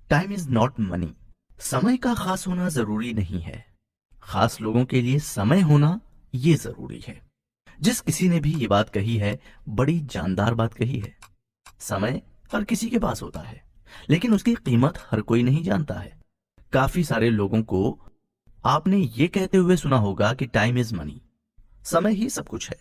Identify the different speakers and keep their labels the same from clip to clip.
Speaker 1: Time is not money. समय का खास होना जरूरी नहीं है, खास लोगों के लिए समय होना ये जरूरी है। जिस किसी ने भी ये बात कही है, बड़ी जानदार बात कही है। समय हर किसी के पास होता है, लेकिन उसकी कीमत हर कोई नहीं जानता है। काफी सारे लोगों को आपने ये कहते हुए सुना होगा कि टाइम इज मनी, समय ही सब कुछ है,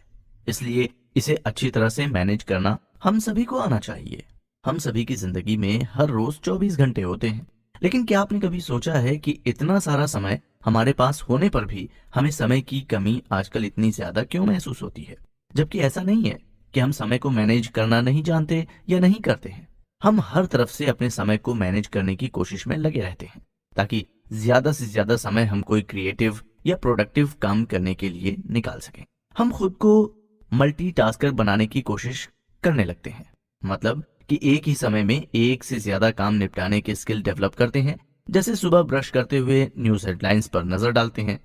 Speaker 1: इसलिए इसे अच्छी तरह से मैनेज करना हम सभी को आना चाहिए। हम सभी की जिंदगी में हर रोज 24 घंटे होते हैं, लेकिन क्या आपने कभी सोचा है कि इतना सारा समय हमारे पास होने पर भी हमें समय की कमी आजकल इतनी ज्यादा क्यों महसूस होती है? जबकि ऐसा नहीं है कि हम समय को मैनेज करना नहीं जानते या नहीं करते हैं। हम हर तरफ से अपने समय को मैनेज करने की कोशिश में लगे रहते हैं, ताकि ज्यादा से ज्यादा समय हम कोई क्रिएटिव या प्रोडक्टिव काम करने के लिए निकाल सकें। हम खुद को मल्टीटास्कर बनाने की कोशिश करने लगते हैं, मतलब कि एक ही समय में एक से ज्यादा काम निपटाने के स्किल डेवलप करते हैं। जैसे सुबह ब्रश करते हुए न्यूज हेडलाइंस पर नजर डालते हैं,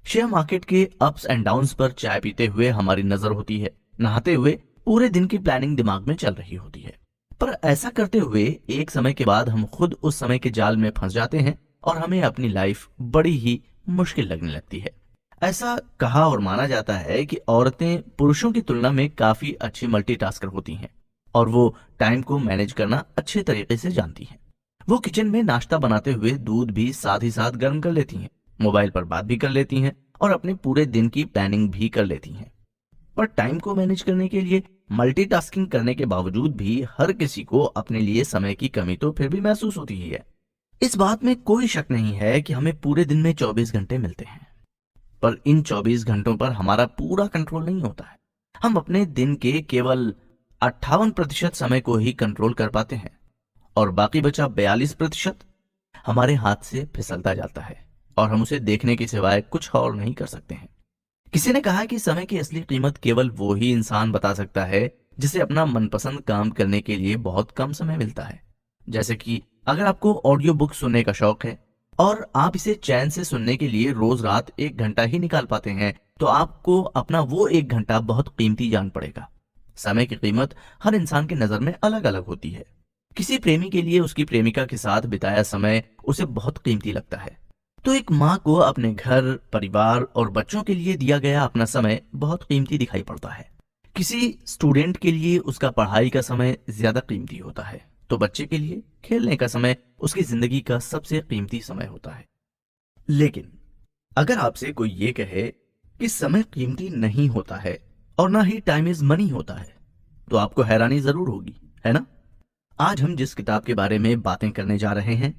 Speaker 1: शेयर मार्केट के अप्स एंड डाउन्स पर चाय पीते हुए हमारी नजर होती है, नहाते हुए पूरे दिन की प्लानिंग दिमाग में चल रही होती है। पर ऐसा करते हुए एक समय के बाद हम खुद उस समय के जाल में फंस जाते हैं और हमें अपनी लाइफ बड़ी ही मुश्किल लगने लगती है। ऐसा कहा और माना जाता है कि औरतें पुरुषों की तुलना में काफी अच्छी मल्टीटास्कर होती हैं और वो टाइम को मैनेज करना अच्छे तरीके से जानती हैं। वो किचन में नाश्ता बनाते हुए दूध भी साथ ही साथ गर्म कर लेती हैं, मोबाइल पर बात भी कर लेती हैं और अपने पूरे दिन की प्लानिंग भी कर लेती हैं। पर टाइम को मैनेज करने के लिए मल्टीटास्किंग करने के बावजूद भी हर किसी को अपने लिए समय की कमी तो फिर भी महसूस होती ही है। इस बात में कोई शक नहीं है कि हमें पूरे दिन में 24 घंटे मिलते हैं, पर इन 24 घंटों पर हमारा पूरा कंट्रोल नहीं होता है। हम अपने दिन के केवल 58% समय को ही कंट्रोल कर पाते हैं और बाकी बचा 42% हमारे हाथ से फिसलता जाता है और हम उसे देखने के सिवाय कुछ और नहीं कर सकते हैं। किसी ने कहा कि समय की असली कीमत केवल वो ही इंसान बता सकता है जिसे अपना मनपसंद काम करने के लिए बहुत कम समय मिलता है। जैसे कि अगर आपको ऑडियो बुक सुनने का शौक है और आप इसे चैन से सुनने के लिए रोज रात 1 घंटा ही निकाल पाते हैं, तो आपको अपना वो 1 घंटा बहुत कीमती जान पड़ेगा। समय की कीमत हर इंसान की नजर में अलग अलग होती है। किसी प्रेमी के लिए उसकी प्रेमिका के साथ बिताया समय उसे बहुत कीमती लगता है, तो एक माँ को अपने घर, परिवार और बच्चों के लिए दिया गया अपना समय बहुत कीमती दिखाई पड़ता है। किसी स्टूडेंट के लिए उसका पढ़ाई का समय ज्यादा कीमती होता है, तो बच्चे के लिए खेलने का समय उसकी जिंदगी का सबसे कीमती समय होता है। लेकिन अगर आपसे कोई ये कहे कि समय कीमती नहीं होता है और ना ही टाइम इज मनी होता है, तो आपको हैरानी जरूर होगी, है ना? आज हम जिस किताब के बारे में बातें करने जा रहे हैं,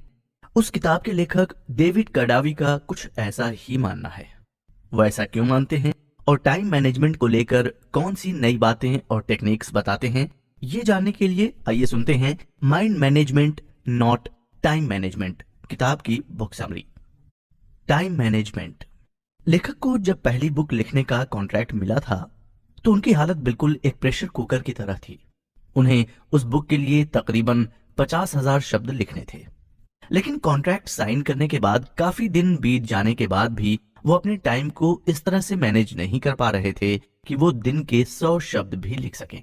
Speaker 1: उस किताब के लेखक डेविड कडावी का कुछ ऐसा ही मानना है। वो ऐसा क्यों मानते हैं और टाइम मैनेजमेंट को लेकर कौन सी नई बातें और टेक्निक्स बताते हैं, ये जानने के लिए आइए सुनते हैं mind management not time management किताब की बुक समरी। Time management. लेखक को जब पहली बुक लिखने का कॉन्ट्रैक्ट मिला था, तो उनकी हालत बिल्कुल एक प्रेशर कुकर की तरह थी। उन्हें उस बुक के लिए तकरीबन 50,000 शब्द लिखने थे। लेकिन कॉन्ट्रैक्ट साइन करने के बाद काफी दिन बीत जाने के बाद भी वो अपने टाइम को इस तरह से मैनेज नहीं कर पा रहे थे कि वो दिन के 100 शब्द भी लिख सकें।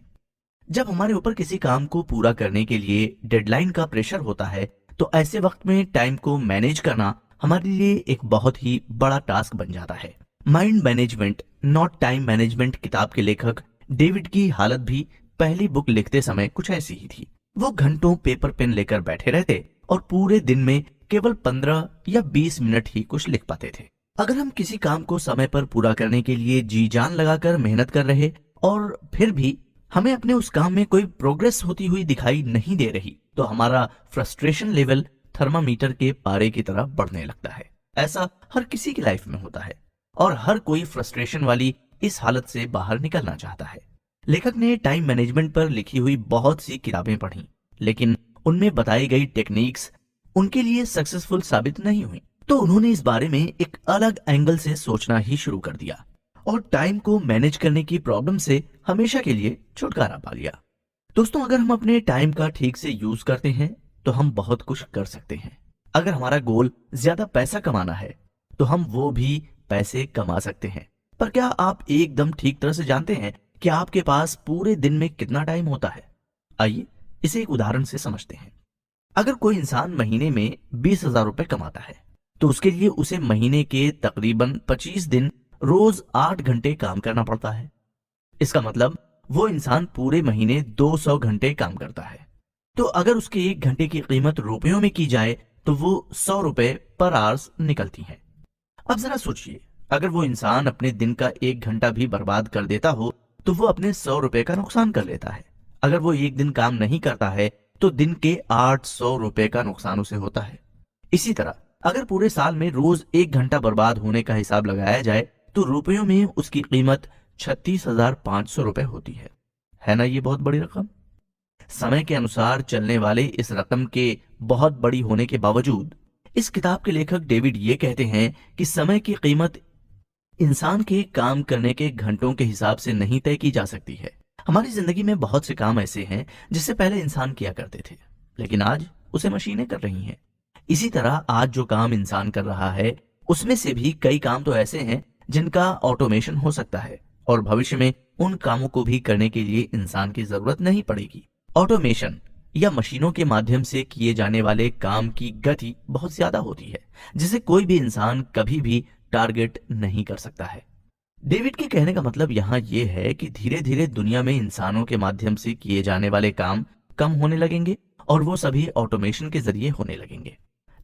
Speaker 1: जब हमारे ऊपर किसी काम को पूरा करने के लिए डेडलाइन का प्रेशर होता है, तो ऐसे वक्त में टाइम को मैनेज करना हमारे लिए एक बहुत ही बड़ा टास्क बन जाता है। Mind management not time management किताब के लेखक डेविड की हालत भी पहली बुक लिखते समय कुछ ऐसी ही थी। वो घंटों पेपर पेन लेकर बैठे रहते और पूरे दिन में केवल 15 या 20 मिनट ही कुछ लिख पाते थे। अगर हम किसी काम को समय पर पूरा करने के लिए जी जान लगाकर मेहनत कर रहे और फिर भी हमें अपने उस काम में कोई प्रोग्रेस होती हुई दिखाई नहीं दे रही, तो हमारा फ्रस्ट्रेशन लेवल थर्मामीटर के पारे की तरह बढ़ने लगता है। ऐसा हर किसी की लाइफ में होता है और हर कोई फ्रस्ट्रेशन वाली इस हालत से बाहर निकलना चाहता है। लेखक ने टाइम मैनेजमेंट पर लिखी हुई बहुत सी किताबें पढ़ी, लेकिन उनमें बताई गई टेक्निक्स उनके लिए सक्सेसफुल साबित नहीं हुई। तो उन्होंने इस बारे में एक अलग एंगल से सोचना ही शुरू कर दिया और टाइम को मैनेज करने की प्रॉब्लम से हमेशा के लिए छुटकारा पा लिया। दोस्तों, अगर हम अपने टाइम का ठीक से यूज करते हैं तो हम बहुत कुछ कर सकते हैं। अगर हमारा गोल ज्यादा पैसा कमाना है, तो हम वो भी पैसे कमा सकते हैं। पर क्या आप एकदम ठीक तरह से जानते हैं कि आपके पास पूरे दिन में कितना टाइम होता है? आइए इसे एक उदाहरण से समझते हैं। अगर कोई इंसान महीने में 20,000 रुपए कमाता है तो उसके लिए उसे महीने के तकरीबन 25 दिन रोज 8 घंटे काम करना पड़ता है। इसका मतलब वो इंसान पूरे महीने 200 घंटे काम करता है। तो अगर उसके 1 घंटे की कीमत रुपयों में की जाए तो वो 100 रुपए पर आवर्स निकलती है। अब जरा सोचिए, अगर वो इंसान अपने दिन का 1 घंटा भी बर्बाद कर देता हो तो वो अपने 100 रुपए का नुकसान कर लेता है। अगर वो एक दिन काम नहीं करता है तो दिन के 800 रुपए का नुकसान उसे होता है। इसी तरह अगर पूरे साल में रोज 1 घंटा बर्बाद होने का हिसाब लगाया जाए तो रुपयों में उसकी कीमत 36,500 रुपए होती है ना? ये बहुत बड़ी रकम। समय के अनुसार चलने वाले इस रकम के बहुत बड़ी होने के बावजूद इस किताब के लेखक डेविड ये कहते हैं कि समय की कीमत इंसान के काम करने के घंटों के हिसाब से नहीं तय की जा सकती है। हमारी जिंदगी में बहुत से काम ऐसे हैं जिससे पहले इंसान किया करते थे, लेकिन आज उसे मशीनें कर रही हैं। इसी तरह आज जो काम इंसान कर रहा है उसमें से भी कई काम तो ऐसे हैं जिनका ऑटोमेशन हो सकता है और भविष्य में उन कामों को भी करने के लिए इंसान की जरूरत नहीं पड़ेगी। ऑटोमेशन या मशीनों के माध्यम से किए जाने वाले काम की गति बहुत ज्यादा होती है जिसे कोई भी इंसान कभी भी टारगेट नहीं कर सकता है। डेविड के कहने का मतलब यहाँ ये है कि धीरे धीरे दुनिया में इंसानों के माध्यम से किए जाने वाले काम कम होने लगेंगे और वो सभी ऑटोमेशन के जरिए होने लगेंगे।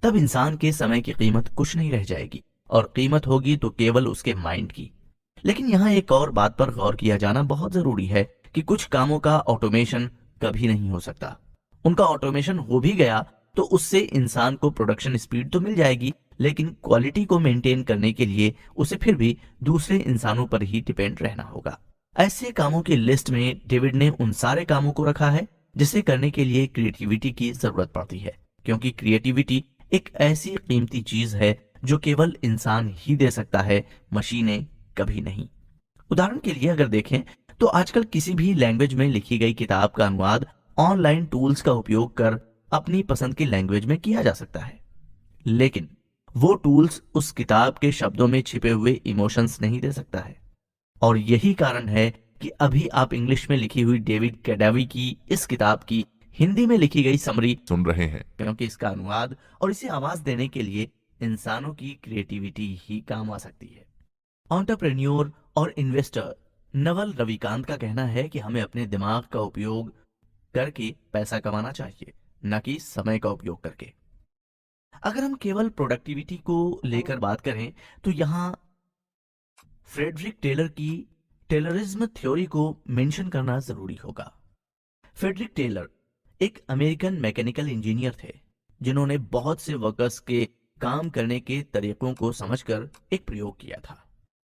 Speaker 1: तब इंसान के समय की कीमत कुछ नहीं रह जाएगी और कीमत होगी तो केवल उसके माइंड की। लेकिन यहाँ एक और बात पर गौर किया जाना बहुत जरूरी है कि कुछ कामों का ऑटोमेशन कभी नहीं हो सकता। उनका ऑटोमेशन हो भी गया तो उससे इंसान को प्रोडक्शन स्पीड तो मिल जाएगी, लेकिन क्वालिटी को मेंटेन करने के लिए उसे फिर भी दूसरे इंसानों पर ही डिपेंड रहना होगा। ऐसे कामों की लिस्ट में डेविड ने उन सारे कामों को रखा है जिसे करने के लिए क्रिएटिविटी की जरूरत पड़ती है, क्योंकि क्रिएटिविटी एक ऐसी कीमती चीज है जो केवल इंसान ही दे सकता है, मशीनें कभी नहीं। उदाहरण के लिए अगर देखें तो आजकल किसी भी लैंग्वेज में लिखी गई किताब का अनुवाद ऑनलाइन टूल्स का उपयोग कर अपनी पसंद की लैंग्वेज में किया जा सकता है, लेकिन वो टूल्स उस किताब के शब्दों में छिपे हुए इमोशंस नहीं दे सकता है। और यही कारण है कि अभी आप इंग्लिश में लिखी हुई डेविड कैडावी की इस किताब की हिंदी में लिखी गई समरी
Speaker 2: सुन रहे हैं,
Speaker 1: क्योंकि इसका अनुवाद और इसे आवाज देने के लिए इंसानों की क्रिएटिविटी ही काम आ सकती है। एंटरप्रेन्योर और इन्वेस्टर नवल रविकांत का कहना है कि हमें अपने दिमाग का उपयोग करके पैसा कमाना चाहिए, न कि समय का उपयोग करके। अगर हम केवल प्रोडक्टिविटी को लेकर बात करें तो यहाँ फ्रेडरिक टेलर की टेलरिज्म थ्योरी को मेंशन करना जरूरी होगा। फ्रेडरिक टेलर एक अमेरिकन मैकेनिकल इंजीनियर थे जिन्होंने बहुत से वर्कर्स के काम करने के तरीकों को समझकर एक प्रयोग किया था।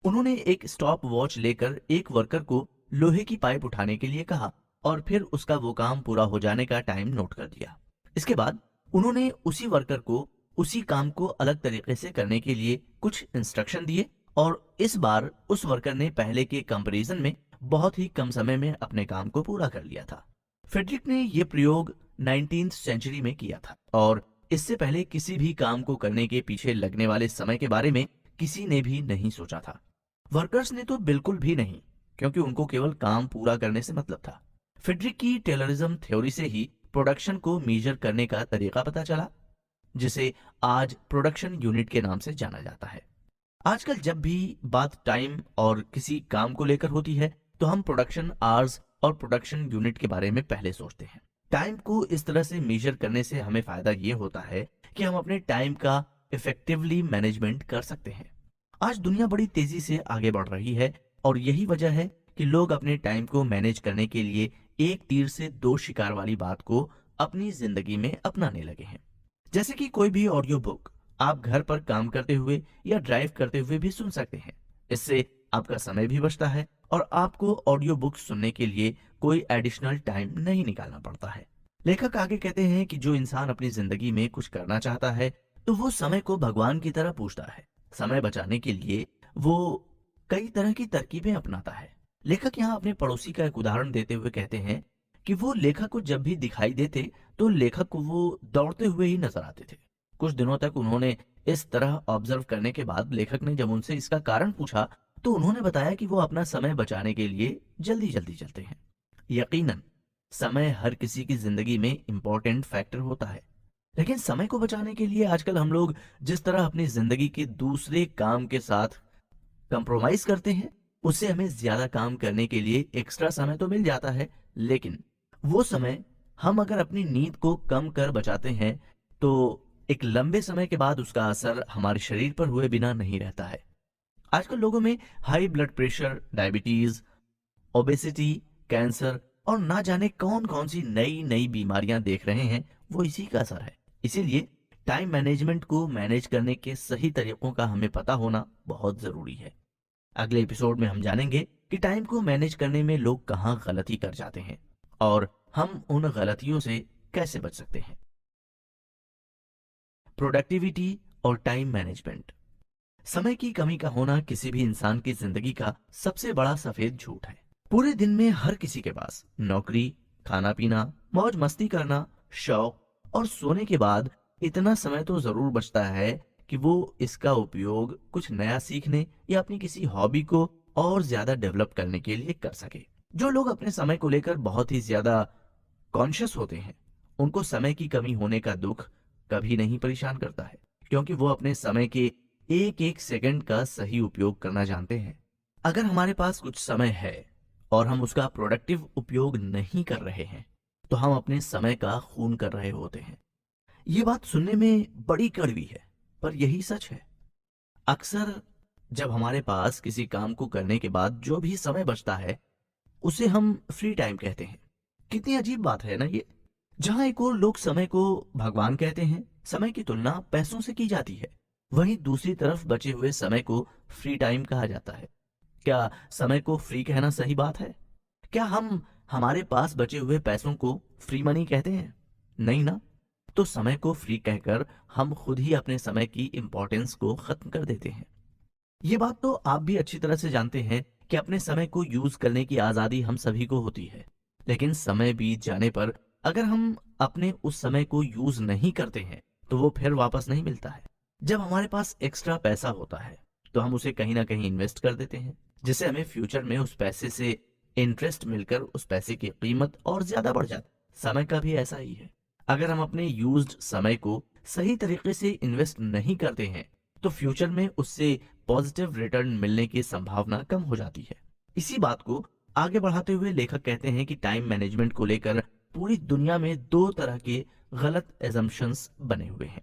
Speaker 1: उन्होंने एक स्टॉप वॉच लेकर एक वर्कर को लोहे की पाइप उठाने के लिए कहा और फिर उसका वो काम पूरा हो जाने का टाइम नोट कर दिया। इसके बाद उन्होंने उसी वर्कर को उसी काम को अलग तरीके से करने के लिए कुछ इंस्ट्रक्शन दिए और इस बार उस वर्कर ने पहले के कंपैरिजन में बहुत ही कम समय में अपने काम को पूरा कर लिया था। फ्रेडरिक ने यह प्रयोग 19th सेंचुरी में किया था और इससे पहले किसी भी काम को करने के पीछे लगने वाले समय के बारे में किसी ने भी नहीं सोचा था। वर्कर्स ने तो बिल्कुल भी नहीं, क्योंकि उनको केवल काम पूरा करने से मतलब था। फ्रेडरिक की टेलरिज्म थ्योरी से ही प्रोडक्शन को मेजर करने का तरीका पता चला, जिसे आज प्रोडक्शन यूनिट के नाम से जाना जाता है। आजकल जब भी बात टाइम और किसी काम को लेकर होती है तो हम प्रोडक्शन आवर्स और प्रोडक्शन यूनिट के बारे में पहले सोचते हैं। टाइम को इस तरह से मेजर करने से हमें फायदा ये होता है कि हम अपने टाइम का इफेक्टिवली मैनेजमेंट कर सकते हैं। आज दुनिया बड़ी तेजी से आगे बढ़ रही है और यही वजह है कि लोग अपने टाइम को मैनेज करने के लिए एक तीर से दो शिकार वाली बात को अपनी जिंदगी में अपनाने लगे हैं। जैसे कि कोई भी ऑडियो बुक आप घर पर काम करते हुए या ड्राइव करते हुए भी सुन सकते हैं। इससे आपका समय भी बचता है और आपको ऑडियो बुक सुनने के लिए कोई एडिशनल टाइम नहीं निकालना पड़ता है। लेखक आगे कहते हैं कि जो इंसान अपनी जिंदगी में कुछ करना चाहता है तो वो समय को भगवान की तरह पूछता है। समय बचाने के लिए वो कई तरह की तरकीबें अपनाता है। लेखक यहाँ अपने पड़ोसी का एक उदाहरण देते हुए कहते हैं कि वो लेखक को जब भी दिखाई देते तो लेखक को वो दौड़ते हुए ही नजर आते थे। कुछ दिनों तक उन्होंने इस तरह ऑब्जर्व करने के बाद लेखक ने जब उनसे इसका कारण पूछा तो उन्होंने बताया कि वो अपना समय बचाने के लिए जल्दी जल्दी चलते हैं। यकीनन समय हर किसी की जिंदगी में इंपॉर्टेंट फैक्टर होता है, लेकिन समय को बचाने के लिए आजकल हम लोग जिस तरह अपनी जिंदगी के दूसरे काम के साथ कंप्रोमाइज करते हैं, उससे हमें ज्यादा काम करने के लिए एक्स्ट्रा समय तो मिल जाता है, लेकिन वो समय हम अगर अपनी नींद को कम कर बचाते हैं तो एक लंबे समय के बाद उसका असर हमारे शरीर पर हुए बिना नहीं रहता है। आजकल लोगों में high blood pressure, diabetes, obesity, cancer और ना जाने कौन कौन सी नई नई बीमारियां देख रहे हैं, वो इसी का असर है। इसीलिए टाइम मैनेजमेंट को मैनेज करने के सही तरीकों का हमें पता होना बहुत जरूरी है। अगले एपिसोड में हम जानेंगे कि टाइम को मैनेज करने में लोग कहाँ गलती कर जाते हैं और हम उन गलतियों से कैसे बच सकते हैं। प्रोडक्टिविटी और टाइम मैनेजमेंट। समय की कमी का होना किसी भी इंसान की जिंदगी का सबसे बड़ा सफेद झूठ है। पूरे दिन में हर किसी के पास नौकरी, खाना पीना, मौज मस्ती करना, शौक और सोने के बाद इतना समय तो जरूर बचता है कि वो इसका उपयोग कुछ नया सीखने या अपनी किसी हॉबी को और ज्यादा डेवलप करने के लिए कर सके। जो लोग अपने समय को लेकर बहुत ही ज्यादा कॉन्शियस होते हैं, उनको समय की कमी होने का दुख कभी नहीं परेशान करता है, क्योंकि वो अपने समय के एक एक सेकंड का सही उपयोग करना जानते हैं। अगर हमारे पास कुछ समय है और हम उसका प्रोडक्टिव उपयोग नहीं कर रहे हैं, तो हम अपने समय का खून कर रहे होते हैं। ये बात सुनने में बड़ी कड़वी है, पर यही सच है। अक्सर जब हमारे पास किसी काम को करने के बाद जो भी समय बचता है, उसे हम फ्री टाइम कहते हैं। कितनी अजीब बात है ना ये। जहां एक और लोग समय को भगवान कहते हैं, समय की तुलना पैसों से की जाती है, वहीं दूसरी तरफ बचे हुए समय को फ्री टाइम कहा जाता है। क्या समय को फ्री कहना सही बात है? क्या हम हमारे पास बचे हुए पैसों को फ्री मनी कहते हैं? नहीं ना। तो समय को फ्री कहकर हम खुद ही अपने समय की इंपॉर्टेंस को खत्म कर देते हैं। ये बात तो आप भी अच्छी तरह से जानते हैं कि अपने समय को यूज करने की आजादी हम सभी को होती है, लेकिन समय बीत जाने पर अगर हम अपने उस समय को यूज नहीं करते हैं तो वो फिर वापस नहीं मिलता है। जब हमारे पास एक्स्ट्रा पैसा होता है तो हम उसे कहीं ना कहीं इन्वेस्ट कर देते हैं, जिससे हमें फ्यूचर में उस पैसे से इंटरेस्ट मिलकर उस पैसे की कीमत और ज्यादा बढ़ जाती है। समय का भी ऐसा ही है। अगर हम अपने यूज्ड समय को सही तरीके से इन्वेस्ट नहीं करते हैं तो फ्यूचर में उससे पॉजिटिव रिटर्न मिलने की संभावना कम हो जाती है। इसी बात को आगे बढ़ाते हुए लेखक कहते हैं कि टाइम मैनेजमेंट को लेकर पूरी दुनिया में दो तरह के गलत एजम्पशंस बने हुए हैं।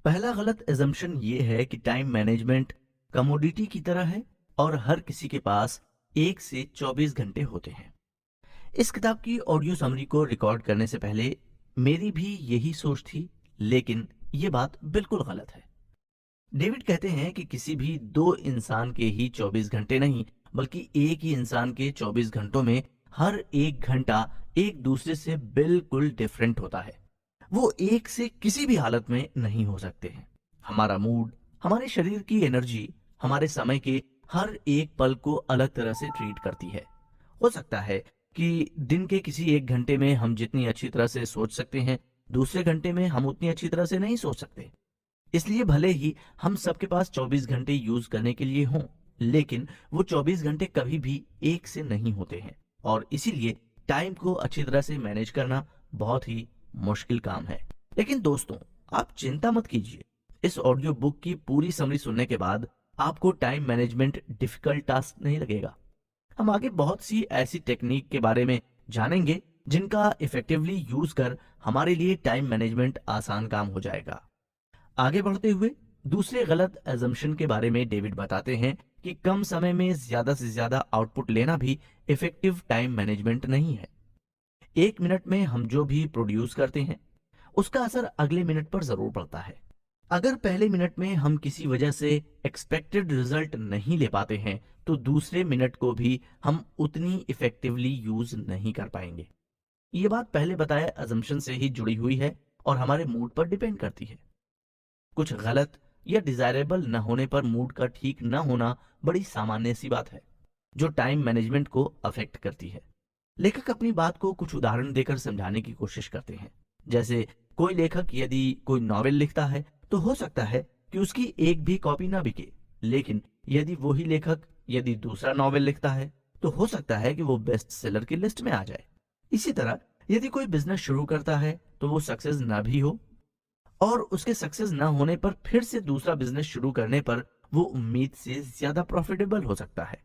Speaker 1: पहला गलत एजम्पशन ये है कि टाइम मैनेजमेंट कमोडिटी की तरह है और हर किसी के पास 1 से 24 घंटे होते हैं। इस किताब की ऑडियो समरी को रिकॉर्ड करने से पहले मेरी भी यही सोच थी, लेकिन ये बात बिल्कुल गलत है। डेविड कहते हैं कि किसी भी दो इंसान के ही 24 घंटे नहीं, बल्कि एक ही इंसान के 24 घंटों में हर एक घंटा एक दूसरे से बिल्कुल डिफरेंट होता है। वो एक से किसी भी हालत में नहीं हो सकते हैं। हमारा मूड, हमारे शरीर की एनर्जी, हमारे समय के हर एक पल को अलग तरह से ट्रीट करती है। हो सकता है कि दिन के किसी एक घंटे में हम जितनी अच्छी तरह से सोच सकते हैं, दूसरे घंटे में हम उतनी अच्छी तरह से नहीं सोच सकते। इसलिए भले ही हम सबके पास 24 घंटे यूज करने के लिए हों, लेकिन वो 24 घंटे कभी भी एक से नहीं होते हैं और इसीलिए टाइम को अच्छी तरह से मैनेज करना बहुत ही मुश्किल काम है। लेकिन दोस्तों, आप चिंता मत कीजिए। इस ऑडियो बुक की पूरी समरी सुनने के बाद आपको टाइम मैनेजमेंट डिफिकल्ट टास्क नहीं लगेगा। हम आगे बहुत सी ऐसी टेक्निक के बारे में जानेंगे जिनका इफेक्टिवली यूज कर हमारे लिए टाइम मैनेजमेंट आसान काम हो जाएगा। आगे बढ़ते हुए दूसरे गलत एजम्पशन के बारे में डेविड बताते हैं कि कम समय में ज्यादा से ज्यादा आउटपुट लेना भी इफेक्टिव टाइम मैनेजमेंट नहीं है। 1 मिनट में हम जो भी प्रोड्यूस करते हैं उसका असर अगले मिनट पर जरूर पड़ता है। अगर पहले मिनट में हम किसी वजह से एक्सपेक्टेड रिजल्ट नहीं ले पाते हैं तो दूसरे मिनट को भी हम उतनी इफेक्टिवली यूज नहीं कर पाएंगे। ये बात पहले बताए अजम्पशन से ही जुड़ी हुई है और हमारे मूड पर डिपेंड करती है। कुछ गलत या डिजायरेबल न होने पर मूड का ठीक न होना बड़ी सामान्य सी बात है जो टाइम मैनेजमेंट को अफेक्ट करती है। लेखक अपनी बात को कुछ उदाहरण देकर समझाने की कोशिश करते हैं। जैसे कोई लेखक यदि कोई नॉवेल लिखता है तो हो सकता है कि उसकी एक भी कॉपी ना बिके, लेकिन यदि वही लेखक यदि दूसरा नॉवेल लिखता है तो हो सकता है कि वो बेस्ट सेलर की लिस्ट में आ जाए। इसी तरह यदि कोई बिजनेस शुरू करता है तो वो सक्सेस ना भी हो और उसके सक्सेस ना होने पर फिर से दूसरा बिजनेस शुरू करने पर वो उम्मीद से ज्यादा प्रॉफिटेबल हो सकता है।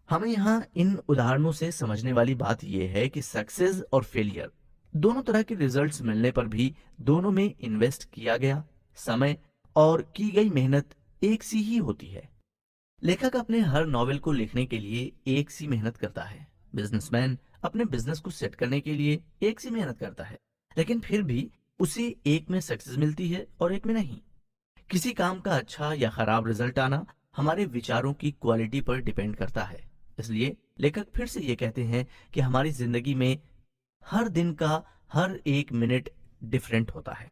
Speaker 1: हमें यहाँ इन उदाहरणों से समझने वाली बात यह है कि सक्सेस और फेलियर दोनों तरह के रिजल्ट्स मिलने पर भी दोनों में इन्वेस्ट किया गया समय और की गई मेहनत एक सी ही होती है। लेखक अपने हर नॉवेल को लिखने के लिए एक सी मेहनत करता है, बिजनेसमैन अपने बिजनेस को सेट करने के लिए एक सी मेहनत करता है, लेकिन फिर भी उसे एक में सक्सेस मिलती है और एक में नहीं। किसी काम का अच्छा या खराब रिजल्ट आना हमारे विचारों की क्वालिटी पर डिपेंड करता है। इसलिए लेखक फिर से ये कहते हैं कि हमारी जिंदगी में हर दिन का हर एक मिनट डिफरेंट होता है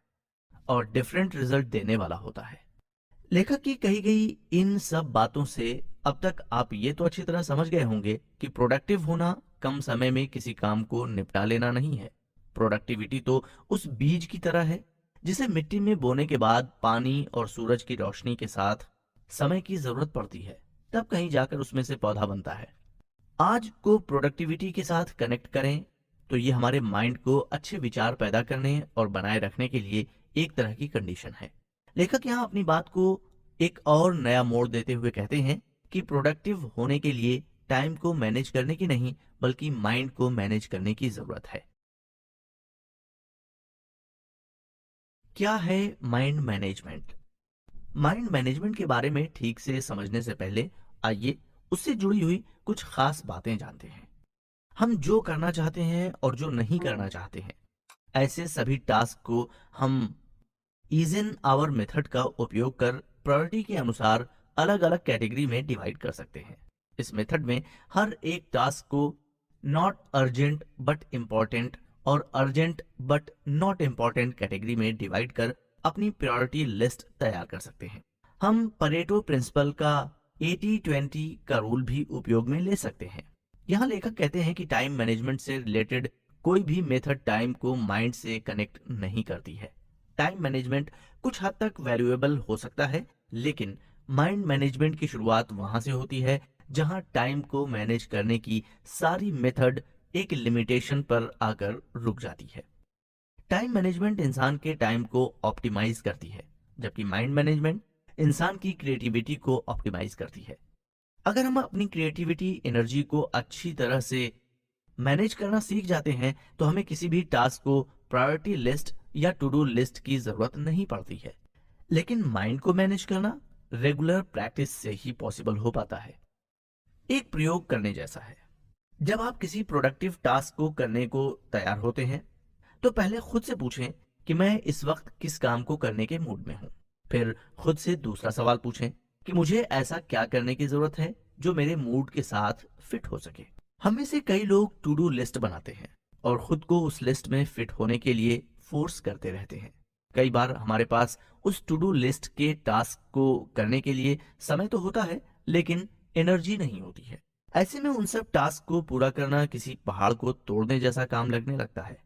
Speaker 1: और डिफरेंट रिजल्ट देने वाला होता है। लेखक की कही गई इन सब बातों से अब तक आप ये तो अच्छी तरह समझ गए होंगे कि प्रोडक्टिव होना कम समय में किसी काम को निपटा लेना नहीं है। प्रोडक्टिविटी तो उस बीज की तरह है जिसे मिट्टी में बोने के बाद पानी और सूरज की रोशनी के साथ समय की जरूरत पड़ती है, तब कहीं जाकर उसमें से पौधा बनता है। आज को प्रोडक्टिविटी के साथ कनेक्ट करें तो ये हमारे माइंड को अच्छे विचार पैदा करने और बनाए रखने के लिए एक तरह की कंडीशन है। लेखक यहाँ अपनी बात को एक और नया मोड़ देते हुए कहते हैं कि प्रोडक्टिव होने के लिए टाइम को मैनेज करने की नहीं बल्कि माइंड को मैनेज करने की जरूरत है। क्या है माइंड मैनेजमेंट? माइंड मैनेजमेंट के बारे में ठीक से समझने से पहले आइए उससे जुड़ी हुई कुछ खास बातें जानते हैं। हम जो करना चाहते हैं और जो नहीं करना चाहते हैं, ऐसे सभी टास्क को हम इज इन आवर मेथड का उपयोग कर प्रायोरिटी के अनुसार अलग अलग कैटेगरी में डिवाइड कर सकते हैं। इस मेथड में हर एक टास्क को नॉट अर्जेंट बट इम्पॉर्टेंट और urgent but not important category में डिवाइड कर अपनी प्रायोरिटी लिस्ट तैयार कर सकते हैं। हम परेटो प्रिंसिपल का 80-20 का रूल भी उपयोग में ले सकते हैं। यहाँ लेखक कहते हैं कि टाइम मैनेजमेंट से रिलेटेड कोई भी मेथड टाइम को माइंड से कनेक्ट नहीं करती है। टाइम मैनेजमेंट कुछ हद तक वैल्यूएबल हो सकता है, लेकिन माइंड मैनेजमेंट की शुरुआत वहां से होती है जहां टाइम को मैनेज करने की सारी मेथड एक लिमिटेशन पर आकर रुक जाती है। टाइम मैनेजमेंट इंसान के टाइम को ऑप्टिमाइज करती है, जबकि माइंड मैनेजमेंट इंसान की क्रिएटिविटी को ऑप्टिमाइज करती है। अगर हम अपनी क्रिएटिविटी एनर्जी को अच्छी तरह से मैनेज करना सीख जाते हैं तो हमें किसी भी टास्क को प्रायोरिटी लिस्ट या टू डू लिस्ट की जरूरत नहीं पड़ती है। लेकिन माइंड को मैनेज करना रेगुलर प्रैक्टिस से ही पॉसिबल हो पाता है। एक प्रयोग करने जैसा है। जब आप किसी प्रोडक्टिव टास्क को करने को तैयार होते हैं तो पहले खुद से पूछें कि मैं इस वक्त किस काम को करने के मूड में हूं। फिर खुद से दूसरा सवाल पूछें कि मुझे ऐसा क्या करने की जरूरत है जो मेरे मूड के साथ फिट हो सके। हम में से कई लोग टू डू लिस्ट बनाते हैं और खुद को उस लिस्ट में फिट होने के लिए फोर्स करते रहते हैं। कई बार हमारे पास उस टू डू लिस्ट के टास्क को करने के लिए समय तो होता है, लेकिन एनर्जी नहीं होती है। ऐसे में उन सब टास्क को पूरा करना किसी पहाड़ को तोड़ने जैसा काम लगने लगता है।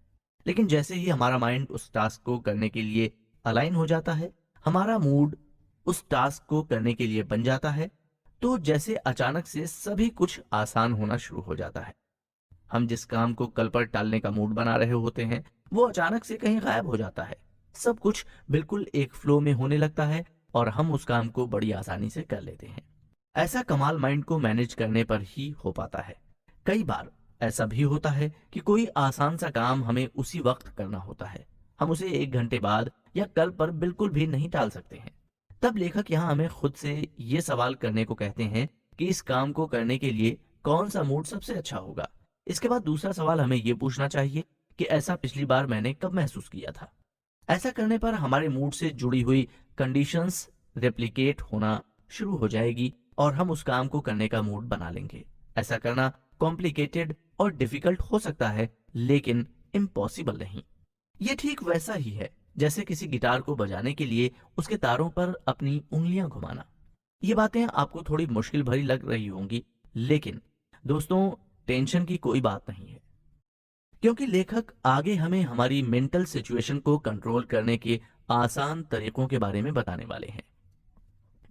Speaker 1: लेकिन जैसे ही हमारा माइंड उस टास्क को करने के लिए अलाइन हो जाता है, हमारा मूड उस टास्क को करने के लिए बन जाता है, तो जैसे अचानक से सभी कुछ आसान होना शुरू हो जाता है। हम जिस काम को कल पर टालने का मूड बना रहे होते हैं वो अचानक से कहीं गायब हो जाता है। सब कुछ बिल्कुल एक फ्लो में होने लगता है और हम उस काम को बड़ी आसानी से कर लेते हैं। ऐसा कमाल माइंड को मैनेज करने पर ही हो पाता है। कई बार ऐसा भी होता है कि कोई आसान सा काम हमें उसी वक्त करना होता है, हम उसे 1 घंटे बाद या कल पर बिल्कुल भी नहीं टाल सकते हैं। तब लेखक यहाँ हमें खुद से ये सवाल करने को कहते हैं कि इस काम को करने के लिए कौन सा मूड सबसे अच्छा होगा। इसके बाद दूसरा सवाल हमें ये पूछना चाहिए कि ऐसा पिछली बार मैंने कब महसूस किया था। ऐसा करने पर हमारे मूड से जुड़ी हुई कंडीशंस रेप्लिकेट होना शुरू हो जाएगी और हम उस काम को करने का मूड बना लेंगे। ऐसा करना कॉम्प्लिकेटेड और डिफिकल्ट हो सकता है, लेकिन इम्पॉसिबल नहीं। ये ठीक वैसा ही है जैसे किसी गिटार को बजाने के लिए उसके तारों पर अपनी उंगलियां घुमाना। ये बातें आपको थोड़ी मुश्किल भरी लग रही होंगी, लेकिन दोस्तों टेंशन की कोई बात नहीं है, क्योंकि लेखक आगे हमें हमारी मेंटल सिचुएशन को कंट्रोल करने के आसान तरीकों के बारे में बताने वाले हैं।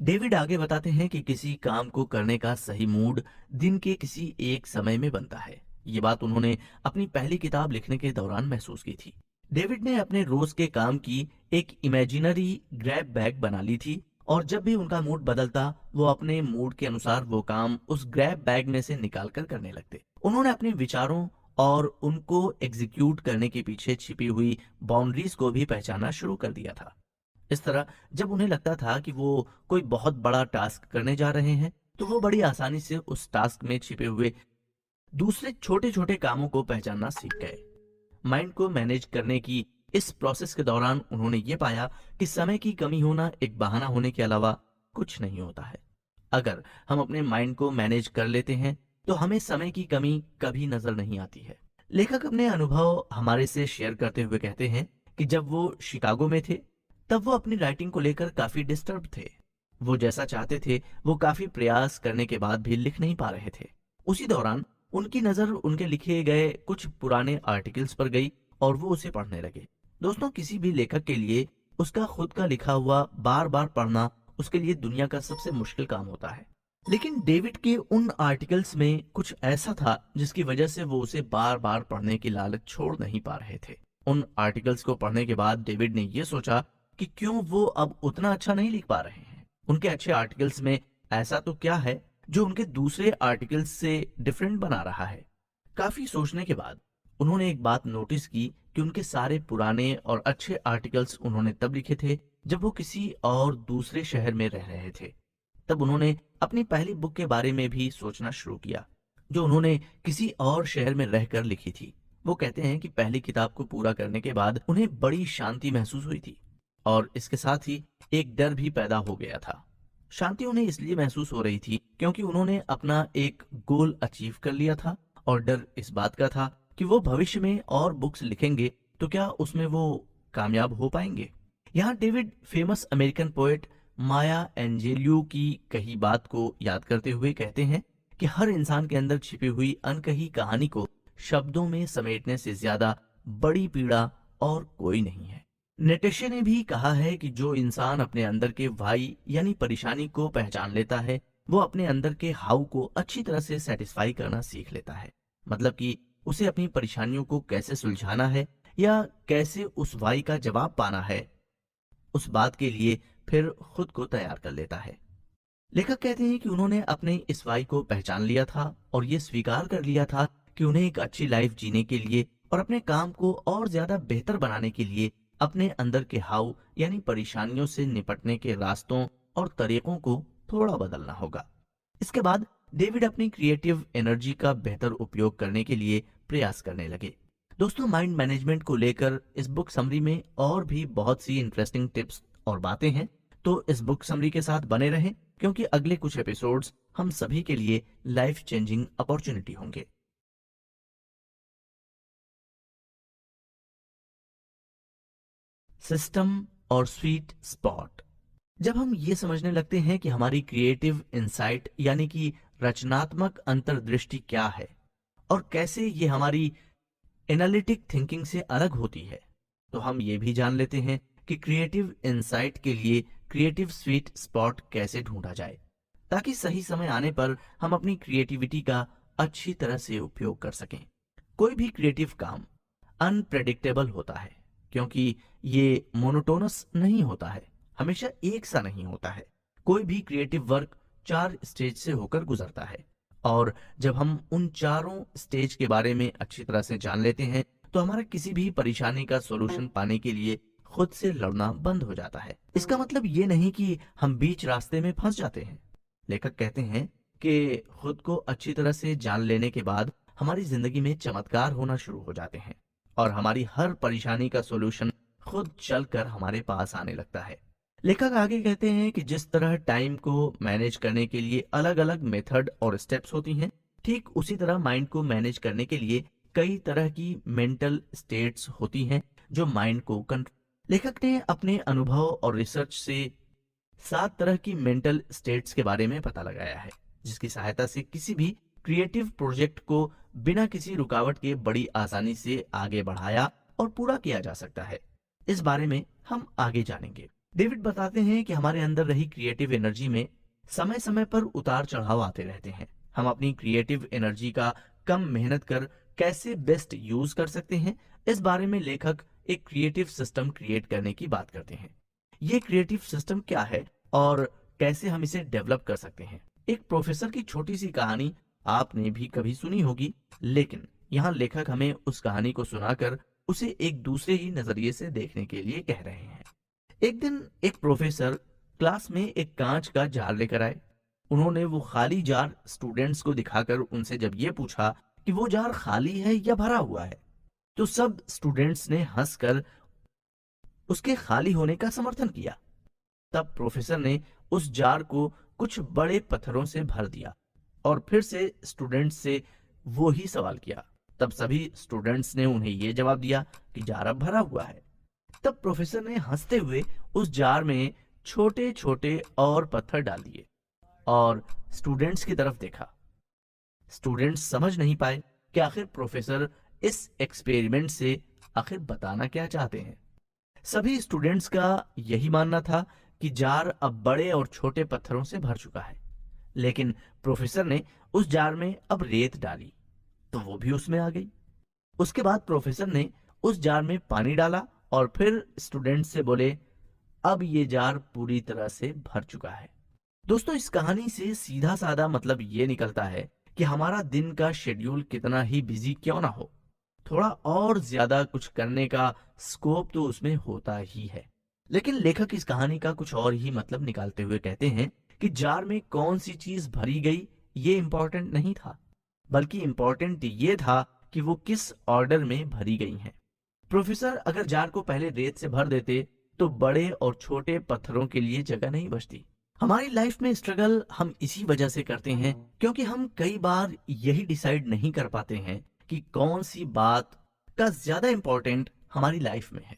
Speaker 1: डेविड आगे बताते हैं कि किसी काम को करने का सही मूड दिन के किसी एक समय में बनता है। ये बात उन्होंने अपनी पहली किताब लिखने के दौरान महसूस की थी। डेविड ने अपने रोज के काम की एक इमेजिनरी ग्रैब बैग बना ली थी और जब भी उनका मूड बदलता वो अपने मूड के अनुसार वो काम उस ग्रैब बैग में से निकाल कर करने लगते। उन्होंने अपने विचारों और उनको एग्जीक्यूट करने के पीछे छिपी हुई बाउंड्रीज को भी पहचानना शुरू कर दिया था। इस तरह जब उन्हें लगता था कि वो कोई बहुत बड़ा टास्क करने जा रहे हैं तो वो बड़ी आसानी से उस टास्क में छिपे हुए दूसरे छोटे छोटे कामों को पहचानना सीख गए। माइंड को मैनेज करने की इस प्रोसेस के दौरान उन्होंने ये पाया कि समय की कमी होना एक बहाना होने के अलावा कुछ नहीं होता है। अगर हम अपने माइंड को मैनेज कर लेते हैं तो हमें समय की कमी कभी नजर नहीं आती है। लेखक अपने अनुभव हमारे से शेयर करते हुए कहते हैं कि जब वो शिकागो में थे तब वो अपनी राइटिंग को लेकर काफी डिस्टर्ब थे। वो जैसा चाहते थे वो काफी प्रयास करने के बाद भी लिख नहीं पा रहे थे। उसी दौरान उनकी नजर उनके लिखे गए कुछ पुराने आर्टिकल्स पर गई और वो उसे पढ़ने लगे। दोस्तों, किसी भी लेखक के लिए उसका खुद का लिखा हुआ बार बार पढ़ना उसके लिए दुनिया का सबसे मुश्किल काम होता है। लेकिन डेविड के उन आर्टिकल्स में कुछ ऐसा था जिसकी वजह से वो उसे बार बार पढ़ने की लालच छोड़ नहीं पा रहे थे। उन आर्टिकल्स को पढ़ने के बाद डेविड ने यह सोचा कि क्यों वो अब उतना अच्छा नहीं लिख पा रहे हैं। उनके अच्छे आर्टिकल्स में ऐसा तो क्या है जो उनके दूसरे आर्टिकल्स से डिफरेंट बना रहा है। काफी सोचने के बाद उन्होंने एक बात नोटिस की कि उनके सारे पुराने और अच्छे आर्टिकल्स उन्होंने तब लिखे थे जब वो किसी और दूसरे शहर में रह रहे थे। तब उन्होंने अपनी पहली बुक के बारे में भी सोचना शुरू किया जो उन्होंने किसी और शहर में रहकर लिखी थी। वो कहते हैं कि पहली किताब को पूरा करने के बाद उन्हें बड़ी शांति महसूस हुई थी और इसके साथ ही एक डर भी पैदा हो गया था। शांति उन्हें इसलिए महसूस हो रही थी क्योंकि उन्होंने अपना एक गोल अचीव कर लिया था और डर इस बात का था कि वो भविष्य में और बुक्स लिखेंगे तो क्या उसमें वो कामयाब हो पाएंगे। यहाँ डेविड फेमस अमेरिकन पोएट माया एंजेलियो की कही बात को याद करते हुए कहते हैं कि हर इंसान के अंदर छिपी हुई अनकही कहानी को शब्दों में समेटने से ज्यादा बड़ी पीड़ा और कोई नहीं है। नेटेशे ने भी कहा है कि जो इंसान अपने अंदर के वाई यानी परेशानी को पहचान लेता है वो अपने अंदर के हाउ को अच्छी तरह से सेटिस्फाई करना सीख लेता है। मतलब कि उसे अपनी परेशानियों को कैसे सुलझाना है या कैसे उस वाई का जवाब पाना है उस बात के लिए फिर खुद को तैयार कर लेता है। लेखक कहते हैं कि उन्होंने अपने इस वाई को पहचान लिया था और ये स्वीकार कर लिया था कि उन्हें एक अच्छी लाइफ जीने के लिए और अपने काम को और ज्यादा बेहतर बनाने के लिए अपने अंदर के हाउ यानी परेशानियों से निपटने के रास्तों और तरीकों को थोड़ा बदलना होगा। इसके बाद डेविड अपनी क्रिएटिव एनर्जी का बेहतर उपयोग करने के लिए प्रयास करने लगे। दोस्तों, माइंड मैनेजमेंट को लेकर इस बुक समरी में और भी बहुत सी इंटरेस्टिंग टिप्स और बातें हैं, तो इस बुक समरी के साथ बने रहें क्योंकि अगले कुछ एपिसोड्स हम सभी के लिए लाइफ चेंजिंग अपॉर्चुनिटी होंगे। सिस्टम और स्वीट स्पॉट। जब हम ये समझने लगते हैं कि हमारी क्रिएटिव इंसाइट यानी कि रचनात्मक अंतर्दृष्टि क्या है और कैसे ये हमारी एनालिटिक थिंकिंग से अलग होती है, तो हम ये भी जान लेते हैं कि क्रिएटिव इंसाइट के लिए क्रिएटिव स्वीट स्पॉट कैसे ढूंढा जाए ताकि सही समय आने पर हम अपनी क्रिएटिविटी का अच्छी तरह से उपयोग कर सकें। कोई भी क्रिएटिव काम अनप्रेडिक्टेबल होता है क्योंकि ये मोनोटोनस नहीं होता है, हमेशा एक सा नहीं होता है। कोई भी क्रिएटिव वर्क 4 स्टेज से होकर गुजरता है और जब हम उन चारों स्टेज के बारे में अच्छी तरह से जान लेते हैं तो हमारा किसी भी परेशानी का सॉल्यूशन पाने के लिए खुद से लड़ना बंद हो जाता है। इसका मतलब ये नहीं कि हम बीच रास्ते में फंस जाते हैं। लेखक कहते हैं कि खुद को अच्छी तरह से जान लेने के बाद हमारी जिंदगी में चमत्कार होना शुरू हो जाते हैं और हमारी हर परेशानी का सॉल्यूशन खुद चलकर हमारे पास आने लगता है। लेखक आगे कहते हैं कि जिस तरह टाइम को मैनेज करने के लिए अलग अलग मेथड और स्टेप्स होती हैं, ठीक उसी तरह माइंड को मैनेज करने के लिए कई तरह की मेंटल स्टेट्स होती हैं जो माइंड को कंट्रोल। लेखक ने अपने अनुभव और रिसर्च से 7 तरह की मेंटल स्टेट्स के बारे में पता लगाया है जिसकी सहायता से किसी भी क्रिएटिव प्रोजेक्ट को बिना किसी रुकावट के बड़ी आसानी से आगे बढ़ाया और पूरा किया जा सकता है। इस बारे में हम आगे जानेंगे। डेविड बताते हैं कि हमारे अंदर रही क्रिएटिव एनर्जी में समय समय पर उतार चढ़ाव आते रहते हैं। हम अपनी क्रिएटिव एनर्जी का कम मेहनत कर कैसे बेस्ट यूज कर सकते हैं, इस बारे में लेखक एक क्रिएटिव सिस्टम क्रिएट करने की बात करते हैं। ये क्रिएटिव सिस्टम क्या है और कैसे हम इसे डेवलप कर सकते हैं? एक प्रोफेसर की छोटी सी कहानी आपने भी कभी सुनी होगी, लेकिन यहाँ लेखक हमें उस कहानी को सुनाकर उसे एक दूसरे ही नजरिए से देखने के लिए कह रहे हैं। एक दिन एक प्रोफेसर क्लास में एक कांच का जार लेकर आए। उन्होंने वो खाली जार स्टूडेंट्स को दिखाकर उनसे जब ये पूछा कि वो जार खाली है या भरा हुआ है, तो सब स्टूडेंट्स ने हंसकर उसके खाली होने का समर्थन किया। तब प्रोफेसर ने उस जार को कुछ बड़े पत्थरों से भर दिया और फिर से स्टूडेंट्स से वो ही सवाल किया। तब सभी स्टूडेंट्स ने उन्हें ये जवाब दिया कि जार अब भरा हुआ है। तब प्रोफेसर ने हंसते हुए उस जार में छोटे छोटे और पत्थर डाल दिए और स्टूडेंट्स की तरफ देखा। स्टूडेंट्स समझ नहीं पाए कि आखिर प्रोफेसर इस एक्सपेरिमेंट से आखिर बताना क्या चाहते हैं। सभी स्टूडेंट्स का यही मानना था कि जार अब बड़े और छोटे पत्थरों से भर चुका है, लेकिन प्रोफेसर ने उस जार में अब रेत डाली तो वो भी उसमें आ गई। उसके बाद प्रोफेसर ने उस जार में पानी डाला और फिर स्टूडेंट से बोले, अब ये जार पूरी तरह से भर चुका है। दोस्तों, इस कहानी से सीधा साधा मतलब ये निकलता है कि हमारा दिन का शेड्यूल कितना ही बिजी क्यों ना हो, थोड़ा और ज्यादा कुछ करने का स्कोप तो उसमें होता ही है। लेकिन लेखक इस कहानी का कुछ और ही मतलब निकालते हुए कहते हैं कि जार में कौन सी चीज भरी गई ये इंपॉर्टेंट नहीं था, बल्कि इंपॉर्टेंट ये था कि वो किस ऑर्डर में भरी गई हैं। प्रोफेसर अगर जार को पहले रेत से भर देते तो बड़े और छोटे पत्थरों के लिए जगह नहीं बचती। हमारी लाइफ में स्ट्रगल हम इसी वजह से करते हैं क्योंकि हम कई बार यही डिसाइड नहीं कर पाते हैं कि कौन सी बात का ज्यादा इंपॉर्टेंट हमारी लाइफ में है।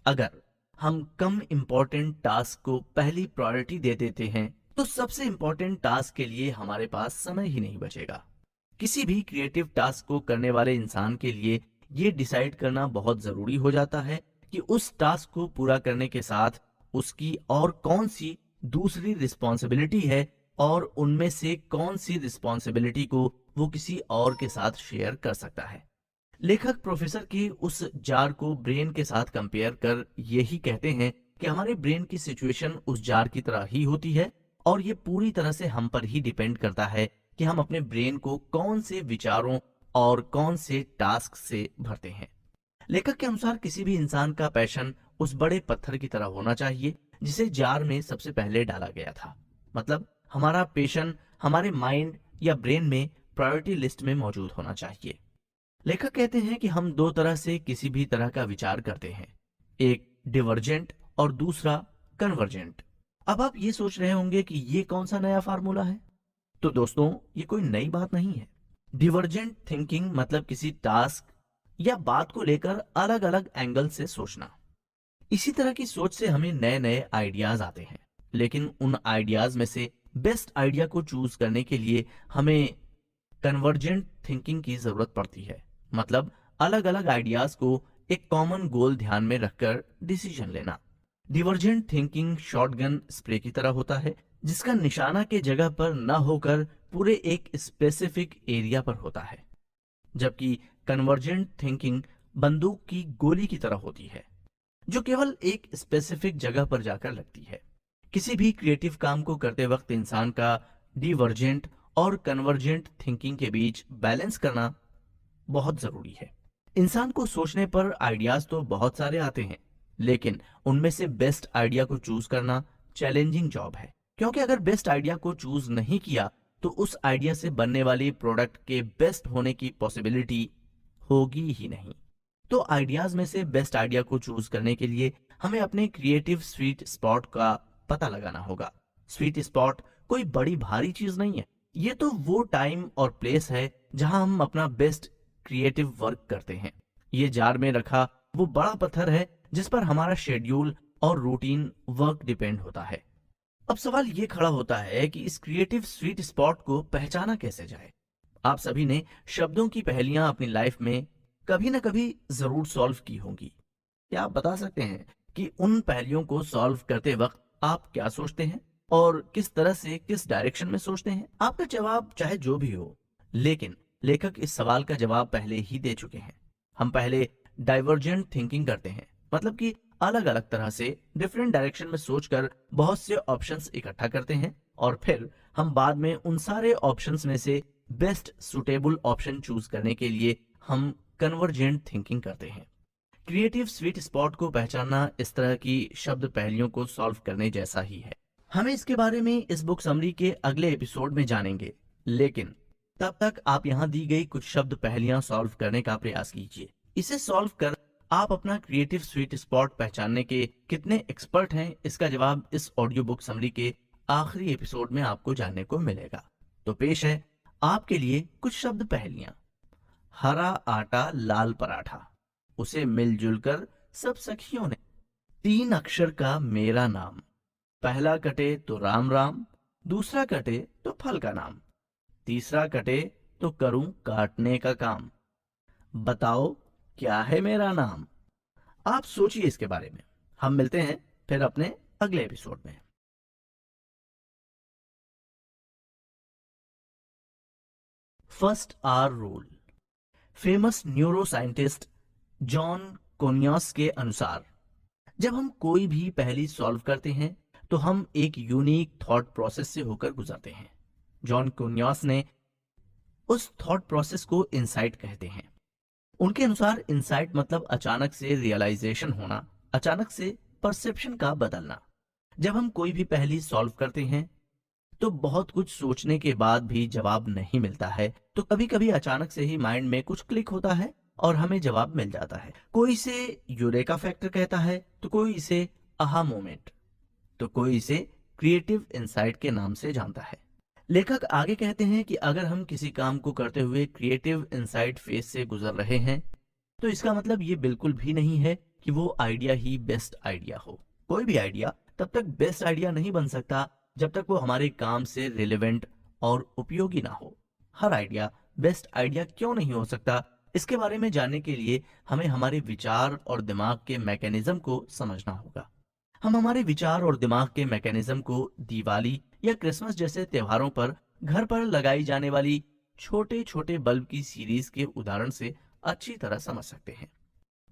Speaker 1: अगर हम कम इंपॉर्टेंट टास्क को पहली प्रायोरिटी दे देते हैं तो सबसे इंपॉर्टेंट टास्क के लिए हमारे पास समय ही नहीं बचेगा। किसी भी क्रिएटिव टास्क को करने वाले इंसान के लिए ये डिसाइड करना बहुत जरूरी हो जाता है कि उस टास्क को पूरा करने के साथ उसकी और कौन सी दूसरी रिस्पॉन्सिबिलिटी है और उनमें से कौन सी रिस्पॉन्सिबिलिटी को वो किसी और के साथ शेयर कर सकता है। लेखक प्रोफेसर के उस जार को ब्रेन के साथ कंपेयर कर यही कहते हैं कि हमारे ब्रेन की सिचुएशन उस जार की तरह ही होती है और ये पूरी तरह से हम पर ही डिपेंड करता है कि हम अपने ब्रेन को कौन से विचारों और कौन से टास्क से भरते हैं। लेखक के अनुसार किसी भी इंसान का पैशन उस बड़े पत्थर की तरह होना चाहिए जिसे जार में सबसे पहले डाला गया था। मतलब हमारा पैशन हमारे माइंड या ब्रेन में प्रायोरिटी लिस्ट में मौजूद होना चाहिए। लेखक कहते हैं कि हम दो तरह से किसी भी तरह का विचार करते हैं, एक डिवर्जेंट और दूसरा कन्वर्जेंट। अब आप ये सोच रहे होंगे कि ये कौन सा नया फार्मूला है? तो दोस्तों, ये कोई नई बात नहीं है। डिवर्जेंट थिंकिंग मतलब किसी टास्क या बात को लेकर अलग अलग एंगल से सोचना। इसी तरह की सोच से हमें नए नए आइडियाज आते हैं, लेकिन उन आइडियाज में से बेस्ट आइडिया को चूज करने के लिए हमें कन्वर्जेंट थिंकिंग की जरूरत पड़ती है। मतलब अलग अलग आइडियाज को एक कॉमन गोल ध्यान में रखकर डिसीजन लेना। डिवर्जेंट थिंकिंग शॉटगन स्प्रे की तरह होता है जिसका निशाना के जगह पर न होकर पूरे एक स्पेसिफिक एरिया पर होता है, जबकि कन्वर्जेंट थिंकिंग बंदूक की गोली की तरह होती है जो केवल एक स्पेसिफिक जगह पर जाकर लगती है। किसी भी क्रिएटिव काम को करते वक्त इंसान का डिवर्जेंट और कन्वर्जेंट थिंकिंग के बीच बैलेंस करना बहुत जरूरी है। इंसान को सोचने पर आइडियाज तो बहुत सारे आते हैं, लेकिन उनमें से बेस्ट आइडिया को चूज करना चैलेंजिंग जॉब है, क्योंकि अगर बेस्ट आइडिया को चूज नहीं किया तो उस आइडिया से बनने वाली प्रोडक्ट के बेस्ट होने की पॉसिबिलिटी होगी ही नहीं। तो आइडियाज में से बेस्ट आइडिया को चूज करने के लिए हमें अपने क्रिएटिव स्वीट स्पॉट का पता लगाना होगा। स्वीट स्पॉट कोई बड़ी भारी चीज नहीं है, ये तो वो टाइम और प्लेस है जहां हम अपना बेस्ट क्रिएटिव वर्क करते हैं। ये जार में रखा वो बड़ा पत्थर है जिस पर हमारा शेड्यूल और रूटीन वर्क डिपेंड होता है। अब सवाल ये खड़ा होता है कि इस क्रिएटिव स्वीट स्पॉट को पहचाना कैसे जाए। आप सभी ने शब्दों की पहेलियां अपनी लाइफ में कभी ना कभी जरूर सॉल्व की होंगी। क्या आप बता सकते हैं कि उन पहेलियों को सॉल्व करते वक्त आप क्या सोचते हैं और किस तरह से किस डायरेक्शन में सोचते हैं? आपका जवाब चाहे जो भी हो, लेकिन लेखक इस सवाल का जवाब पहले ही दे चुके हैं। हम पहले डाइवर्जेंट थिंकिंग करते हैं, मतलब कि अलग अलग तरह से डिफरेंट डायरेक्शन में सोचकर बहुत से ऑप्शंस इकट्ठा करते हैं और फिर हम बाद में उन सारे ऑप्शंस में से बेस्ट सुटेबल ऑप्शन चूज करने के लिए हम कन्वर्जेंट थिंकिंग करते हैं। क्रिएटिव स्वीट स्पॉट को पहचानना इस तरह की शब्द पहेलियों को सॉल्व करने जैसा ही है। हमें इसके बारे में इस बुक समरी के अगले एपिसोड में जानेंगे, लेकिन तब तक आप यहाँ दी गई कुछ शब्द पहेलियां सॉल्व करने का प्रयास कीजिए। इसे सॉल्व कर आप अपना क्रिएटिव स्वीट स्पॉट पहचानने के कितने एक्सपर्ट हैं, इसका जवाब इस ऑडियो बुक समरी के आखिरी एपिसोड में आपको जानने को मिलेगा। तो पेश है आपके लिए कुछ शब्द पहेलियां। हरा आटा लाल पराठा, उसे मिलजुल कर सब सखियों ने, 3 अक्षर का मेरा नाम, पहला कटे तो राम राम, दूसरा कटे तो फल का नाम, तीसरा कटे तो करूं काटने का काम, बताओ क्या है मेरा नाम। आप सोचिए इसके बारे में। हम मिलते हैं फिर अपने अगले एपिसोड में। First hour rule. Famous neuro scientist John Kounios के अनुसार जब हम कोई भी पहेली सॉल्व करते हैं तो हम एक यूनिक थॉट प्रोसेस से होकर गुजरते हैं। जॉन कोनियस ने उस थॉट प्रोसेस को इंसाइट कहते हैं। उनके अनुसार इंसाइट मतलब अचानक से रियलाइजेशन होना, अचानक से परसेप्शन का बदलना। जब हम कोई भी पहेली सॉल्व करते हैं तो बहुत कुछ सोचने के बाद भी जवाब नहीं मिलता है, तो कभी कभी अचानक से ही माइंड में कुछ क्लिक होता है और हमें जवाब मिल जाता है। कोई इसे यूरेका फैक्टर कहता है, तो कोई इसे आहा मोमेंट, तो कोई इसे क्रिएटिव इंसाइट के नाम से जानता है। लेखक आगे कहते हैं कि अगर हम किसी काम को करते हुए क्रिएटिव इंसाइट फेज से गुजर रहे हैं तो इसका मतलब ये बिल्कुल भी नहीं है कि वो आइडिया ही बेस्ट आइडिया हो। कोई भी आइडिया तब तक बेस्ट आइडिया नहीं बन सकता जब तक वो हमारे काम से रिलेवेंट और उपयोगी ना हो। हर आइडिया बेस्ट आइडिया क्यों नहीं हो सकता, इसके बारे में जानने के लिए हमें हमारे विचार और दिमाग के मैकेनिज्म को समझना होगा। हम हमारे विचार और दिमाग के मैकेनिज्म को दिवाली या क्रिसमस जैसे त्योहारों पर घर पर लगाई जाने वाली छोटे छोटे बल्ब की सीरीज के उदाहरण से अच्छी तरह समझ सकते हैं।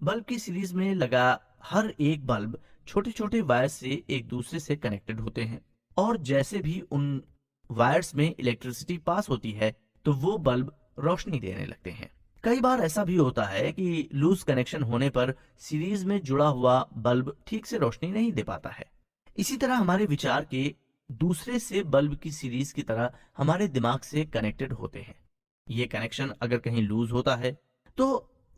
Speaker 1: बल्ब की सीरीज में लगा हर एक बल्ब छोटे छोटे वायर से एक दूसरे से कनेक्टेड होते हैं और जैसे भी उन वायर्स में इलेक्ट्रिसिटी पास होती है तो वो बल्ब रोशनी देने लगते हैं। कई बार ऐसा भी होता है कि लूज कनेक्शन होने पर सीरीज में जुड़ा हुआ बल्ब ठीक से रोशनी नहीं दे पाता है। इसी तरह हमारे विचार के दूसरे से बल्ब की सीरीज की तरह हमारे दिमाग से कनेक्टेड होते हैं। ये कनेक्शन अगर कहीं लूज होता है तो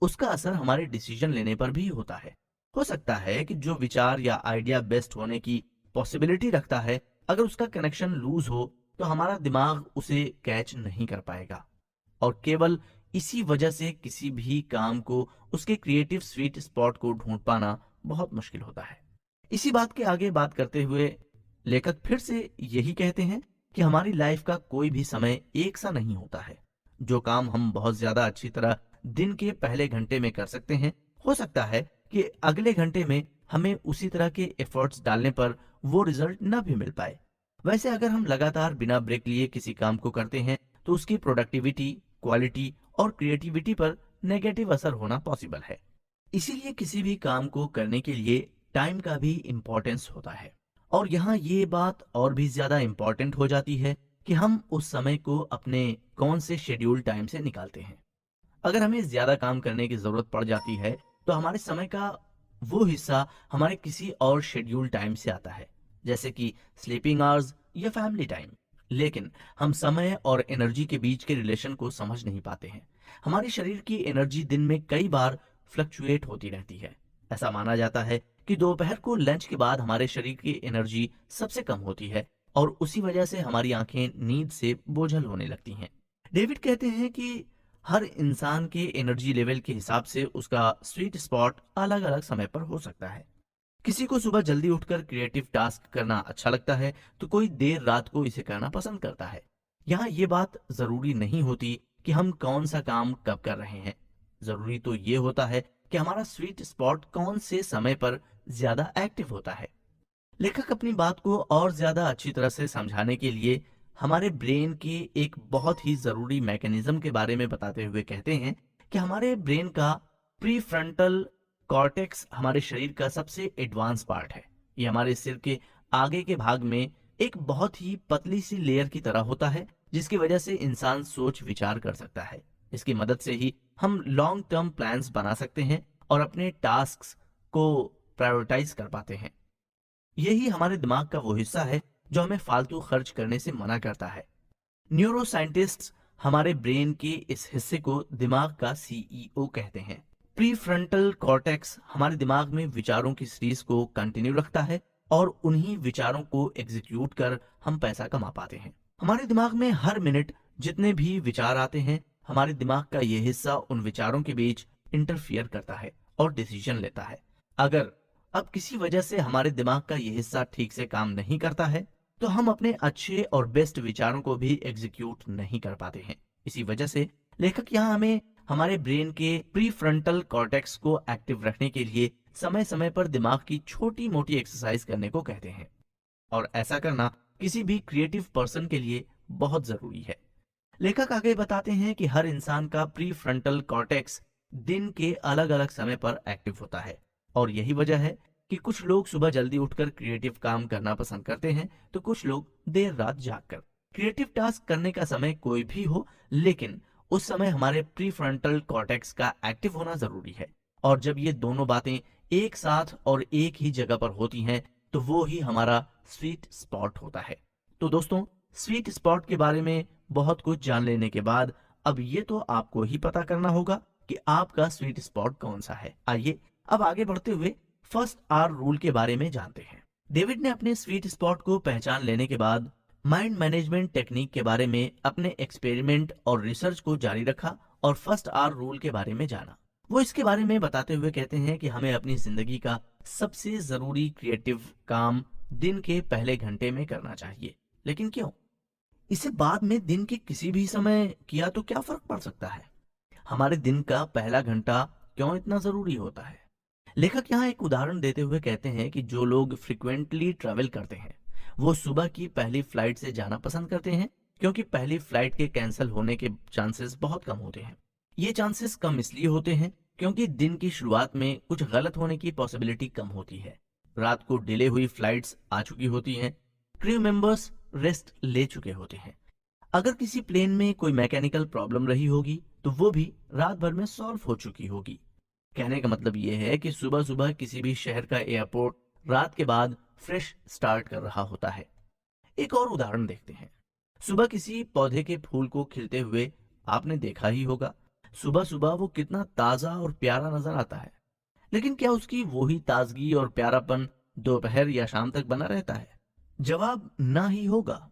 Speaker 1: उसका असर हमारे डिसीजन लेने पर भी होता है। हो सकता है कि जो विचार या आइडिया बेस्ट होने की पॉसिबिलिटी रखता है, अगर उसका कनेक्शन लूज हो तो हमारा दिमाग उसे कैच नहीं कर पाएगा और केवल इसी वजह से किसी भी काम को उसके क्रिएटिव स्वीट स्पॉट को ढूंढ पाना बहुत मुश्किल होता है। इसी बात के आगे बात करते हुए लेखक फिर से यही कहते हैं कि हमारी लाइफ का कोई भी समय एक सा नहीं होता है। जो काम हम बहुत ज्यादा अच्छी तरह दिन के पहले घंटे में कर सकते हैं, हो सकता है कि अगले घंटे में हमें उसी तरह के एफर्ट्स डालने पर वो रिजल्ट न भी मिल पाए। वैसे अगर हम लगातार बिना ब्रेक लिए किसी काम को करते हैं तो उसकी प्रोडक्टिविटी, क्वालिटी और क्रिएटिविटी पर नेगेटिव असर होना पॉसिबल है। इसीलिए किसी भी काम को करने के लिए टाइम का भी इम्पोर्टेंस होता है और यहाँ ये बात और भी ज्यादा इम्पोर्टेंट हो जाती है कि हम उस समय को अपने कौन से शेड्यूल टाइम से निकालते हैं। अगर हमें ज्यादा काम करने की जरूरत पड़ जाती है तो हमारे समय का वो हिस्सा हमारे किसी और शेड्यूल टाइम से आता है, जैसे कि स्लीपिंग आवर्स या फैमिली टाइम। लेकिन हम समय और एनर्जी के बीच के रिलेशन को समझ नहीं पाते हैं। हमारे शरीर की एनर्जी दिन में कई बार फ्लक्चुएट होती रहती है। ऐसा माना जाता है कि दोपहर को लंच के बाद हमारे शरीर की एनर्जी सबसे कम होती है और उसी वजह से हमारी आंखें नींद से बोझल होने लगती हैं। डेविड कहते हैं कि हर इंसान के एनर्जी लेवल के हिसाब से उसका स्वीट स्पॉट अलग अलग समय पर हो सकता है। किसी को सुबह जल्दी उठकर क्रिएटिव टास्क करना अच्छा लगता है तो कोई देर रात को इसे करना पसंद करता है। यहाँ ये बात जरूरी नहीं होती कि हम कौन सा काम कब कर रहे हैं। जरूरी तो ये होता है कि हमारा स्वीट स्पॉट कौन से समय पर ज्यादा एक्टिव होता है। लेखक अपनी बात को और ज्यादा अच्छी तरह से समझाने के लिए हमारे ब्रेन के एक बहुत ही जरूरी मैकेनिज्म के बारे में बताते हुए कहते हैं कि हमारे ब्रेन का प्री फ्रंटल कॉर्टेक्स हमारे शरीर का सबसे एडवांस पार्ट है। ये हमारे सिर के आगे के भाग में एक बहुत ही पतली सी लेयर की तरह होता है, जिसकी वजह से इंसान सोच विचार कर सकता है। इसकी मदद से ही हम लॉन्ग टर्म प्लान्स बना सकते हैं और अपने टास्क्स को प्रायोरिटाइज कर पाते हैं। यही हमारे दिमाग का वो हिस्सा है जो हमें फालतू खर्च करने से मना करता है। न्यूरो साइंटिस्ट्स हमारे ब्रेन के इस हिस्से को दिमाग का सीईओ कहते हैं। प्री फ्रंटल कॉर्टेक्स हमारे दिमाग में विचारों की सीरीज को कंटिन्यू रखता है और उन्हीं विचारों को एग्जीक्यूट कर हम पैसा कमा पाते हैं। हमारे दिमाग में हर मिनट जितने भी विचार आते हैं, हमारे दिमाग का ये हिस्सा उन विचारों के बीच इंटरफियर करता है और डिसीजन लेता है। अगर अब किसी वजह से हमारे दिमाग का ये हिस्सा ठीक से काम नहीं करता है, तो हम अपने अच्छे और बेस्ट विचारों को भी एग्जीक्यूट नहीं कर पाते हैं। इसी वजह से लेखक यहाँ हमें हमारे ब्रेन के प्री फ्रंटल कॉर्टेक्स को एक्टिव रखने के लिए समय समय पर दिमाग की छोटी मोटी एक्सरसाइज करने को कहते हैं, और ऐसा करना किसी भी क्रिएटिव पर्सन के लिए बहुत जरूरी है। लेखक आगे बताते हैं कि हर इंसान का प्री फ्रंटल कॉर्टेक्स दिन के अलग अलग समय पर एक्टिव होता है, और यही वजह है कि कुछ लोग सुबह जल्दी उठकर क्रिएटिव काम करना पसंद करते हैं, तो कुछ लोग देर रात जागकर। क्रिएटिव टास्क करने का समय कोई भी हो, लेकिन उस समय हमारे प्री फ्रंटल कॉर्टेक्स का एक्टिव होना जरूरी है। और जब ये दोनों बातें एक साथ और एक ही जगह पर होती हैं, तो वो ही हमारा स्वीट स्पॉट होता है। तो दोस्तों, स्वीट स्पॉट के बारे में बहुत कुछ जान लेने के बाद अब ये तो आपको ही पता करना होगा कि आपका स्वीट स्पॉट कौन सा है। आइए अब आगे बढ़ते हुए फर्स्ट आवर रूल के बारे में जानते हैं। डेविड ने अपने स्वीट स्पॉट को पहचान लेने के बाद माइंड मैनेजमेंट टेक्निक के बारे में अपने एक्सपेरिमेंट और रिसर्च को जारी रखा और फर्स्ट आवर रूल के बारे में जाना। वो इसके बारे में बताते हुए कहते हैं कि हमें अपनी जिंदगी का सबसे जरूरी क्रिएटिव काम दिन के पहले घंटे में करना चाहिए। लेकिन क्यों? इसे बाद में दिन के किसी भी समय किया तो क्या फर्क पड़ सकता है? हमारे दिन का पहला घंटा क्यों इतना जरूरी होता है? लेखक यहाँ एक उदाहरण देते हुए कहते हैं कि जो लोग फ्रिक्वेंटली ट्रैवल करते हैं, वो सुबह की पहली फ्लाइट से जाना पसंद करते हैं, क्योंकि पहली फ्लाइट के कैंसिल होने के चांसेस बहुत कम होते हैं। ये चांसेस कम इसलिए होते हैं क्योंकि दिन की शुरुआत में कुछ गलत होने की पॉसिबिलिटी कम होती है। रात को डिले हुई फ्लाइट्स आ चुकी होती हैं, क्रू मेंबर्स रेस्ट ले चुके होते हैं। अगर किसी प्लेन में कोई मैकेनिकल प्रॉब्लम रही होगी, तो वो भी रात भर में सॉल्व हो चुकी होगी। कहने का मतलब ये है कि सुबह सुबह किसी भी शहर का एयरपोर्ट रात के बाद फ्रेश स्टार्ट कर रहा होता है। एक और उदाहरण देखते हैं। सुबह किसी पौधे के फूल को खिलते हुए आपने देखा ही होगा। सुबह सुबह वो कितना ताजा और प्यारा नजर आता है, लेकिन क्या उसकी वही ताजगी और प्यारापन दोपहर या शाम तक बना रहता है? जवाब ना ही होगा,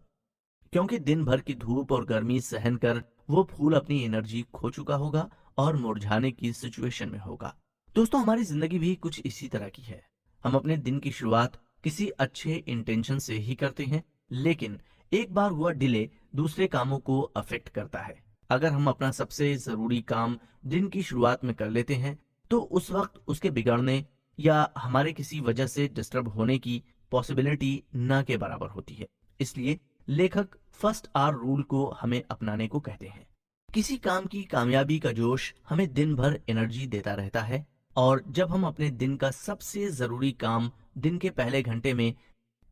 Speaker 1: क्योंकि दिन भर की धूप और गर्मी सहन कर वो फूल अपनी एनर्जी खो चुका होगा और मुरझाने की सिचुएशन में होगा। दोस्तों, हमारी जिंदगी भी कुछ इसी तरह की है। हम अपने दिन की शुरुआत किसी अच्छे इंटेंशन से ही करते हैं, लेकिन एक बार हुआ डिले दूसरे कामों को अफेक्ट करता है। अगर हम अपना सबसे जरूरी काम दिन की शुरुआत में कर लेते हैं, तो उस वक्त उसके बिगड़ने या हमारे किसी वजह से डिस्टर्ब होने की पॉसिबिलिटी न के बराबर होती है। इसलिए लेखक फर्स्ट आवर रूल को हमें अपनाने को कहते हैं। किसी काम की कामयाबी का जोश हमें दिन भर एनर्जी देता रहता है, और जब हम अपने दिन का सबसे जरूरी काम दिन के पहले घंटे में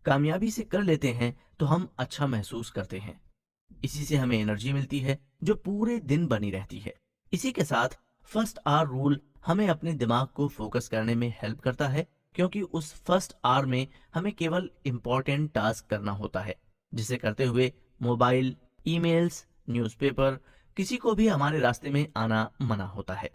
Speaker 1: कामयाबी से कर लेते हैं, तो हम अच्छा महसूस करते हैं। इसी से हमें एनर्जी मिलती है जो पूरे दिन बनी रहती है। इसी के साथ फर्स्ट आवर रूल हमें अपने दिमाग को फोकस करने में हेल्प करता है, क्योंकि उस फर्स्ट आवर में हमें केवल इंपॉर्टेंट टास्क करना होता है, जिसे करते हुए मोबाइल, ईमेल्स, न्यूज़पेपर, किसी को भी हमारे रास्ते में आना मना होता है।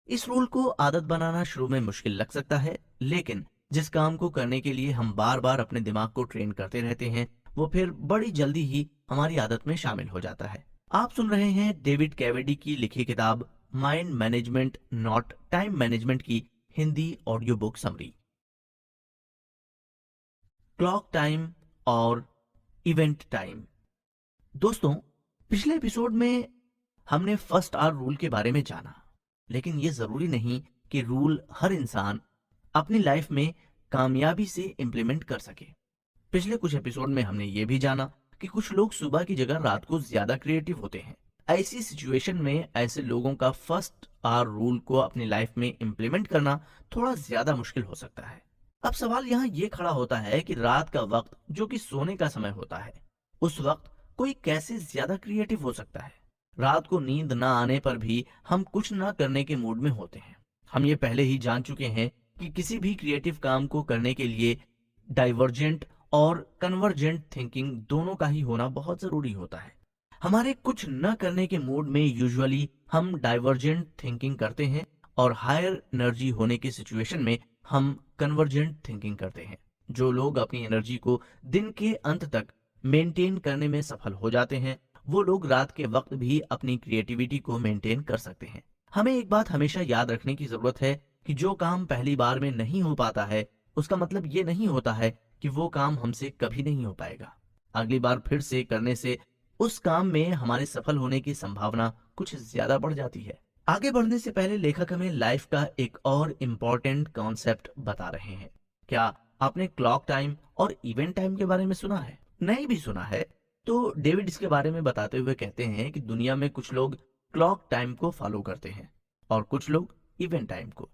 Speaker 1: इस रूल को आदत बनाना शुरू में मुश्किल लग सकता है, लेकिन जिस काम को करने के लिए हम बार बार अपने दिमाग को ट्रेन करते रहते हैं, वो फिर बड़ी जल्दी ही हमारी आदत में शामिल हो जाता है। आप सुन रहे हैं डेविड कैवेडी की लिखी किताब mind management not time management की Hindi audio book summary. Clock time और इवेंट टाइम। दोस्तों, पिछले एपिसोड में हमने फर्स्ट आवर रूल के बारे में जाना, लेकिन यह जरूरी नहीं कि रूल हर इंसान अपनी लाइफ में कामयाबी से इंप्लीमेंट कर सके। पिछले कुछ एपिसोड में हमने ये भी जाना कि कुछ लोग सुबह की जगह रात को ज्यादा क्रिएटिव होते हैं, ऐसी सिचुएशन में ऐसे लोगों का फर्स्ट आवर रूल को अपनी लाइफ में इम्प्लीमेंट करना थोड़ा ज्यादा मुश्किल हो सकता है। अब सवाल यहाँ ये खड़ा होता है कि रात का वक्त जो कि सोने का समय होता है, उस वक्त कोई कैसे ज्यादा क्रिएटिव हो सकता है। रात को नींद ना आने पर भी हम कुछ ना करने के मूड में होते हैं। हम ये पहले ही जान चुके हैं कि किसी भी क्रिएटिव काम को करने के लिए डाइवर्जेंट और कन्वर्जेंट थिंकिंग दोनों का ही होना बहुत जरूरी होता है। हमारे कुछ न करने के मूड में यूजुअली हम डाइवर्जेंट थिंकिंग करते हैं और हायर एनर्जी होने की सिचुएशन में हम कन्वर्जेंट थिंकिंग करते हैं। जो लोग अपनी एनर्जी को दिन के अंत तक मेंटेन करने में सफल हो जाते हैं, वो लोग रात के वक्त भी अपनी क्रिएटिविटी को मेंटेन कर सकते हैं। हमें एक बात हमेशा याद रखने की जरूरत है कि जो काम पहली बार में नहीं हो पाता है, उसका मतलब ये नहीं होता है कि वो काम हमसे कभी नहीं हो पाएगा। अगली बार फिर से करने से उस काम में हमारे सफल होने की संभावना कुछ ज्यादा बढ़ जाती है। आगे बढ़ने से पहले लेखक हमें लाइफ का एक और इम्पोर्टेंट कॉन्सेप्ट बता रहे हैं। क्या आपने क्लॉक टाइम और इवेंट टाइम के बारे में सुना है? नहीं भी सुना है तो डेविड इसके बारे में बताते हुए कहते हैं कि दुनिया में कुछ लोग क्लॉक टाइम को फॉलो करते हैं और कुछ लोग इवेंट टाइम को।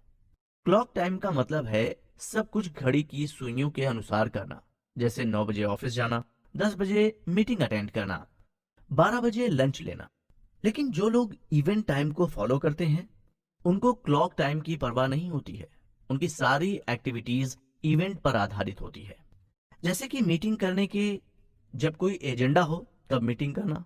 Speaker 1: क्लॉक टाइम का मतलब है सब कुछ घड़ी की सुइयों के अनुसार करना, जैसे 9 बजे ऑफिस जाना, 10 बजे मीटिंग अटेंड करना, 12 बजे लंच लेना। लेकिन जो लोग इवेंट टाइम को फॉलो करते हैं, उनको क्लॉक टाइम की परवाह नहीं होती है। उनकी सारी एक्टिविटीज इवेंट पर आधारित होती है। जैसे कि मीटिंग करने के जब कोई एजेंडा हो तब मीटिंग करना,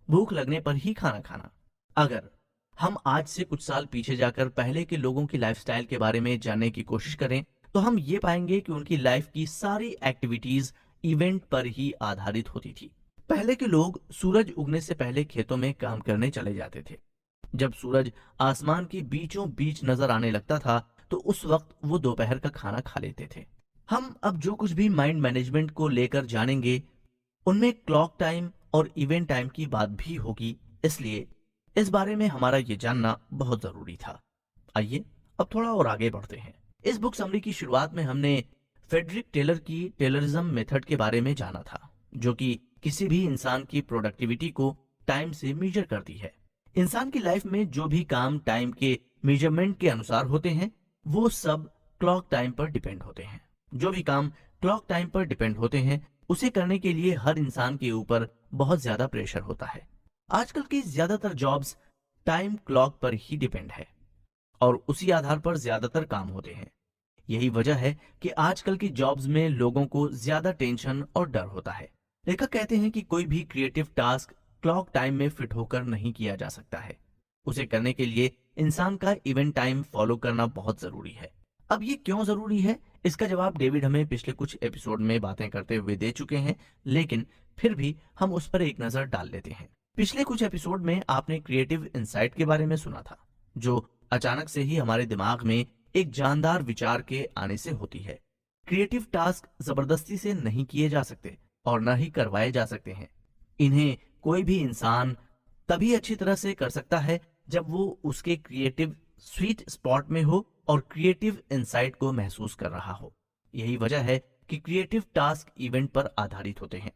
Speaker 1: भूख लगने पर ही खाना खाना। अगर हम आज से कुछ साल पीछे जाकर पहले के लोगों की लाइफस्टाइल के बारे में जानने की कोशिश करें तो हम ये पाएंगे कि उनकी लाइफ की सारी एक्टिविटीज इवेंट पर ही आधारित होती थी। पहले के लोग सूरज उगने से पहले खेतों में काम करने चले जाते थे। जब सूरज आसमान के बीचों बीच नजर आने लगता था तो उस वक्त वो दोपहर का खाना खा लेते थे। हम अब जो कुछ भी माइंड मैनेजमेंट को लेकर जानेंगे उनमें क्लॉक टाइम और इवेंट टाइम की बात भी होगी, इसलिए इस बारे में हमारा ये जानना बहुत जरूरी था। आइए अब थोड़ा और आगे बढ़ते हैं। इस बुक समरी की शुरुआत में हमने फ्रेडरिक टेलर की टेलरिज्म मेथड के बारे में जाना था, जो कि किसी भी इंसान की प्रोडक्टिविटी को टाइम से मेजर करती है। इंसान की लाइफ में जो भी काम टाइम के मेजरमेंट के अनुसार होते हैं वो सब क्लॉक टाइम पर डिपेंड होते हैं। जो भी काम क्लॉक टाइम पर डिपेंड होते हैं उसे करने के लिए हर इंसान के ऊपर बहुत ज्यादा प्रेशर होता है। आजकल की ज्यादातर जॉब्स टाइम क्लॉक पर ही डिपेंड है और उसी आधार पर ज्यादातर काम होते हैं। यही वजह है कि आजकल की जॉब्स में लोगों को ज्यादा टेंशन और डर होता है। लेखक कहते हैं कि कोई भी क्रिएटिव टास्क क्लॉक टाइम में फिट होकर नहीं किया जा सकता है। उसे करने के लिए इंसान का इवेंट टाइम फॉलो करना बहुत जरूरी है। अब ये क्यों जरूरी है, इसका जवाब डेविड हमें पिछले कुछ एपिसोड में बातें करते हुए दे चुके हैं, लेकिन फिर भी हम उस पर एक नजर डाल लेते हैं। पिछले कुछ एपिसोड में आपने क्रिएटिव इंसाइट के बारे में सुना था, जो अचानक से ही हमारे दिमाग में एक जानदार विचार के आने से होती है। क्रिएटिव टास्क जबरदस्ती से नहीं किए जा सकते और न ही करवाए जा सकते हैं। इन्हें कोई भी इंसान तभी अच्छी तरह से कर सकता है जब वो उसके क्रिएटिव स्वीट स्पॉट में हो और क्रिएटिव इंसाइट को महसूस कर रहा हो। यही वजह है कि क्रिएटिव टास्क इवेंट पर आधारित होते हैं।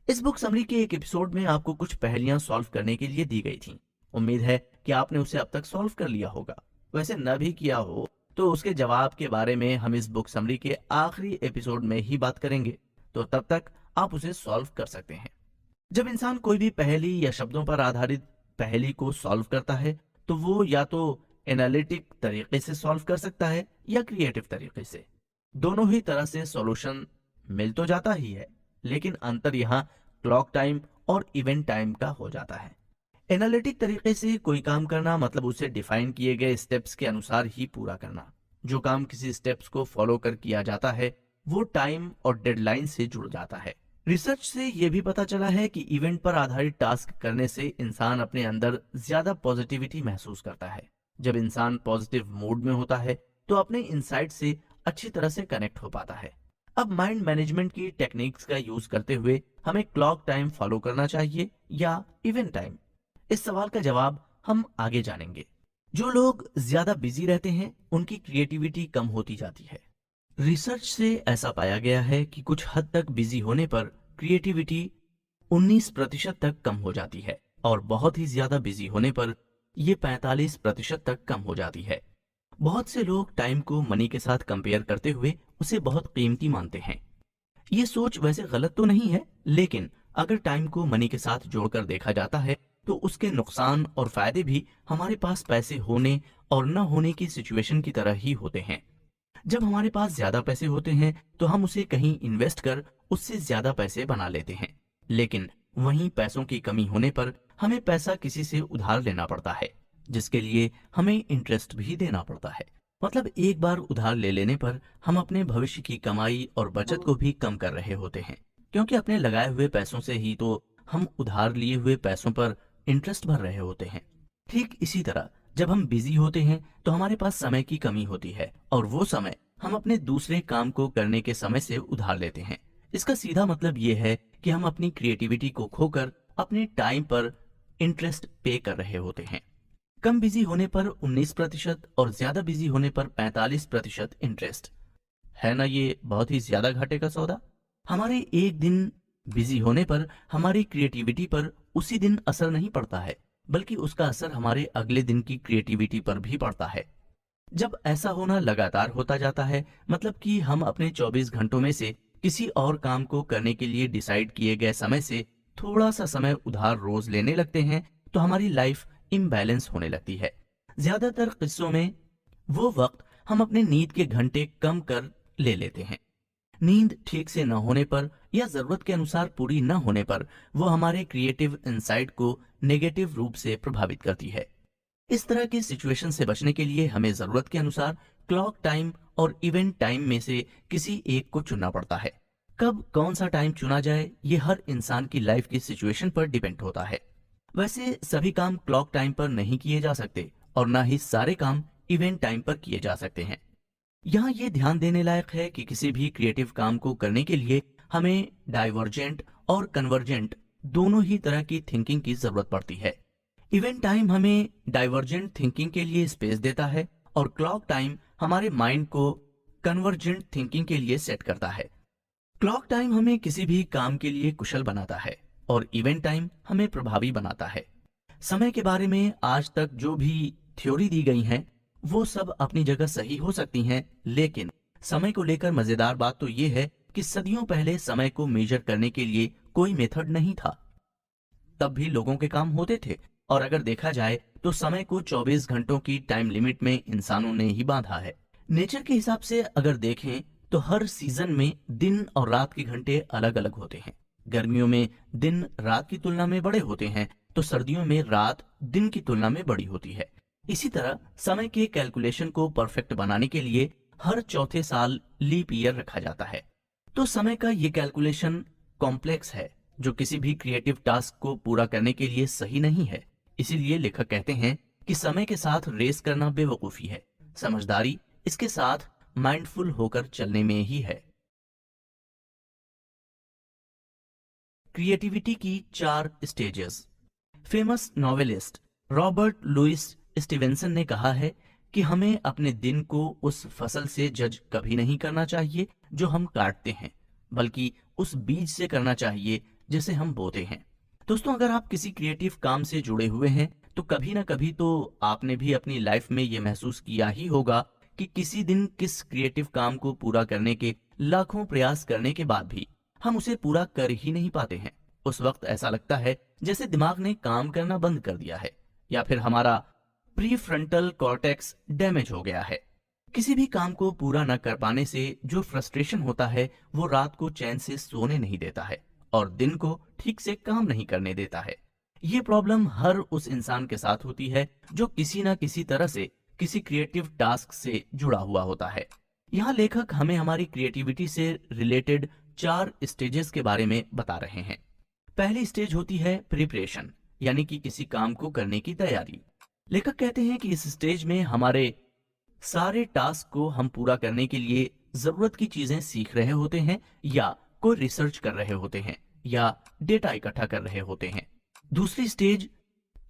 Speaker 1: इस बुक समरी के एक एपिसोड में आपको कुछ पहेलियां सॉल्व करने के लिए दी गई थी। उम्मीद है कि आपने उसे अब तक सॉल्व कर लिया होगा। वैसे न भी किया हो तो उसके जवाब के बारे में हम इस बुक समरी के आखिरी एपिसोड में ही बात करेंगे, तो तब तक आप उसे सॉल्व कर सकते हैं। जब इंसान कोई भी पहेली या शब्दों पर आधारित पहेली को सॉल्व करता है तो वो या तो एनालिटिक तरीके से सॉल्व कर सकता है या क्रिएटिव तरीके से। दोनों ही तरह से सॉल्यूशन मिल तो जाता ही है, लेकिन अंतर यहाँ क्लॉक टाइम और इवेंट टाइम का हो जाता है। एनालिटिक तरीके से कोई काम करना मतलब उसे डिफाइन किए गए स्टेप्स के अनुसार ही पूरा करना। जो काम किसी स्टेप्स को फॉलो कर किया जाता है वो टाइम और डेडलाइन से जुड़ जाता है। रिसर्च से यह भी पता चला है कि इवेंट पर आधारित टास्क करने से इंसान अपने अंदर ज्यादा पॉजिटिविटी महसूस करता है। जब इंसान पॉजिटिव मूड में होता है तो अपने इंसाइट से अच्छी तरह से कनेक्ट हो पाता है। अब माइंड मैनेजमेंट की टेक्निक्स का यूज करते हुए हमें क्लॉक टाइम फॉलो करना चाहिए या इवेंट टाइम? इस सवाल का जवाब हम आगे जानेंगे। जो लोग ज्यादा बिजी रहते हैं उनकी क्रिएटिविटी कम होती जाती है। रिसर्च से ऐसा पाया गया है कि कुछ हद तक बिजी होने पर क्रिएटिविटी 19% तक कम हो जाती है। और बहुत ही ज्यादा बिजी होने पर ये 45% तक कम हो जाती है। बहुत से लोग टाइम को मनी के साथ कंपेयर करते हुए उसे बहुत कीमती मानते हैं। ये सोच वैसे गलत तो नहीं है, लेकिन अगर टाइम को मनी के साथ जोड़कर देखा जाता है तो उसके नुकसान और फायदे भी हमारे पास पैसे होने और न होने की सिचुएशन की तरह ही होते हैं। जब हमारे पास ज्यादा पैसे होते हैं तो हम उसे कहीं इन्वेस्ट कर उससे ज्यादा पैसे बना लेते हैं, लेकिन वहीं पैसों की कमी होने पर हमें पैसा किसी से उधार लेना पड़ता है, जिसके लिए हमें इंटरेस्ट भी देना पड़ता है। मतलब एक बार उधार ले लेने पर हम अपने भविष्य की कमाई और बचत को भी कम कर रहे होते हैं, क्योंकि अपने लगाए हुए पैसों से ही तो हम उधार लिए हुए पैसों पर इंटरेस्ट भर रहे होते हैं। ठीक इसी तरह जब हम बिजी होते हैं तो हमारे पास समय की कमी होती है और वो समय हम अपने दूसरे काम को करने के समय से उधार लेते हैं। इसका सीधा मतलब ये है कि हम अपनी क्रिएटिविटी को खोकर अपने टाइम पर इंटरेस्ट पे कर रहे होते हैं। कम बिजी होने पर 19% और ज्यादा बिजी होने पर 45% इंटरेस्ट है ना। ये बहुत ही ज्यादा घाटे का सौदा। हमारे एक दिन बिजी होने पर हमारी क्रिएटिविटी पर उसी दिन असर नहीं पड़ता है, बल्कि उसका असर हमारे अगले दिन की क्रिएटिविटी पर भी पड़ता है। जब ऐसा होना लगातार होता जाता है, मतलब कि हम अपने 24 घंटों में से किसी और काम को करने के लिए डिसाइड किए गए समय से थोड़ा सा समय उधार रोज लेने लगते हैं, तो हमारी लाइफ इम्बैलेंस होने लगती है। ज्यादातर किस्सों में वो वक्त हम अपने नींद के घंटे कम कर ले लेते हैं। नींद ठीक से न होने पर या जरूरत के अनुसार पूरी न होने पर वो हमारे क्रिएटिव इंसाइट को नेगेटिव रूप से प्रभावित करती है। इस तरह की सिचुएशन से बचने के लिए हमें जरूरत के अनुसार क्लॉक टाइम और इवेंट टाइम में से किसी एक को चुनना पड़ता है। कब कौन सा टाइम चुना जाए ये हर इंसान की लाइफ की सिचुएशन पर डिपेंड होता है। वैसे सभी काम क्लॉक टाइम पर नहीं किए जा सकते और ना ही सारे काम इवेंट टाइम पर किए जा सकते हैं। यहाँ ये ध्यान देने लायक है कि किसी भी क्रिएटिव काम को करने के लिए हमें डाइवर्जेंट और कन्वर्जेंट दोनों ही तरह की थिंकिंग की जरूरत पड़ती है। इवेंट टाइम हमें डाइवर्जेंट थिंकिंग के लिए स्पेस देता है और क्लॉक टाइम हमारे माइंड को कन्वर्जेंट थिंकिंग के लिए सेट करता है। क्लॉक टाइम हमें किसी भी काम के लिए कुशल बनाता है और इवेंट टाइम हमें प्रभावी बनाता है। समय के बारे में आज तक जो भी थ्योरी दी गई हैं, वो सब अपनी जगह सही हो सकती हैं, लेकिन समय को लेकर मजेदार बात तो ये है कि सदियों पहले समय को मेजर करने के लिए कोई मेथड नहीं था। तब भी लोगों के काम होते थे और अगर देखा जाए तो समय को 24 घंटों की टाइम लिमिट में इंसानों ने ही बांधा है। नेचर के हिसाब से अगर देखें तो हर सीजन में दिन और रात के घंटे अलग अलग होते हैं। गर्मियों में दिन रात की तुलना में बड़े होते हैं, तो सर्दियों में रात दिन की तुलना में बड़ी होती है। इसी तरह समय के कैलकुलेशन को परफेक्ट बनाने के लिए हर चौथे साल लीप ईयर रखा जाता है। तो समय का ये कैलकुलेशन कॉम्प्लेक्स है, जो किसी भी क्रिएटिव टास्क को पूरा करने के लिए सही नहीं है। इसीलिए लेखक कहते हैं कि समय के साथ रेस करना बेवकूफी है, समझदारी इसके साथ माइंडफुल होकर चलने में ही है। क्रिएटिविटी की 4 stages. Famous novelist Robert Louis Stevenson ने कहा है कि हमें अपने दिन को उस फसल से जज कभी नहीं करना चाहिए जो हम काटते हैं, बल्कि उस बीज से करना चाहिए जिसे हम बोते हैं। दोस्तों, अगर आप किसी क्रिएटिव काम से जुड़े हुए हैं तो कभी ना कभी तो आपने भी अपनी लाइफ में ये महसूस किया ही होगा कि किसी दिन किस क्रिएटिव काम को पूरा करने के लाखों प्रयास करने के बाद भी हम उसे पूरा कर ही नहीं पाते हैं। उस वक्त ऐसा लगता है जैसे दिमाग ने काम करना बंद कर दिया है या फिर हमारा प्रीफ्रंटल कॉर्टेक्स डैमेज हो गया है। किसी भी काम को पूरा न कर पाने से जो फ्रस्ट्रेशन होता है वो रात को चैन से सोने नहीं देता है और दिन को ठीक से काम नहीं करने देता है। ये प्रॉब्लम हर उस इंसान के साथ होती है जो किसी न किसी तरह से किसी क्रिएटिव टास्क से जुड़ा हुआ होता है। यहाँ लेखक हमें हमारी क्रिएटिविटी से रिलेटेड 4 स्टेजेस के बारे में बता रहे हैं। पहली स्टेज होती है प्रिपरेशन, यानी कि किसी काम को करने की तैयारी। लेखक कहते हैं कि इस स्टेज में हमारे सारे टास्क को हम पूरा करने के लिए जरूरत की चीजें सीख रहे होते हैं या कोई रिसर्च कर रहे होते हैं या डेटा इकट्ठा कर रहे होते हैं। दूसरी स्टेज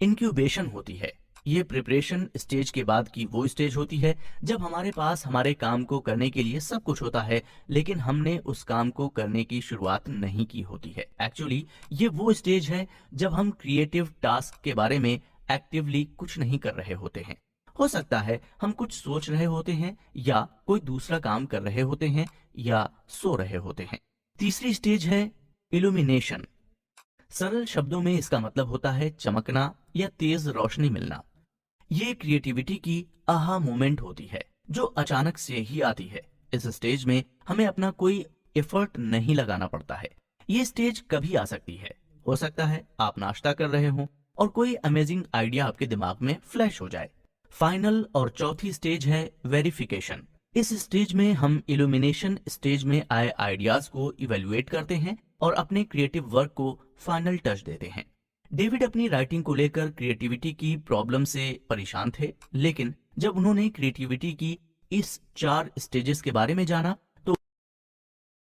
Speaker 1: इंक्यूबेशन होती है, ये प्रिपरेशन स्टेज के बाद की वो स्टेज होती है जब हमारे पास हमारे काम को करने के लिए सब कुछ होता है, लेकिन हमने उस काम को करने की शुरुआत नहीं की होती है। एक्चुअली ये वो स्टेज है जब हम क्रिएटिव टास्क के बारे में एक्टिवली कुछ नहीं कर रहे होते हैं। हो सकता है हम कुछ सोच रहे होते हैं, या कोई दूसरा काम कर रहे होते हैं, या सो रहे होते हैं। तीसरी स्टेज है इल्यूमिनेशन। सरल शब्दों में इसका मतलब होता है चमकना या तेज रोशनी मिलना। ये क्रिएटिविटी की आहा मोमेंट होती है जो अचानक से ही आती है। इस स्टेज में हमें अपना कोई एफर्ट नहीं लगाना पड़ता है। ये स्टेज कभी आ सकती है। हो सकता है आप नाश्ता कर रहे हो और कोई अमेजिंग आइडिया आपके दिमाग में फ्लैश हो जाए। फाइनल और चौथी स्टेज है वेरिफिकेशन। इस स्टेज में हम इल्यूमिनेशन स्टेज में आए आइडियाज को इवेल्युएट करते हैं और अपने क्रिएटिव वर्क को फाइनल टच देते हैं। डेविड अपनी राइटिंग को लेकर क्रिएटिविटी की प्रॉब्लम से परेशान थे, लेकिन जब उन्होंने क्रिएटिविटी की इस 4 स्टेजेस के बारे में जाना तो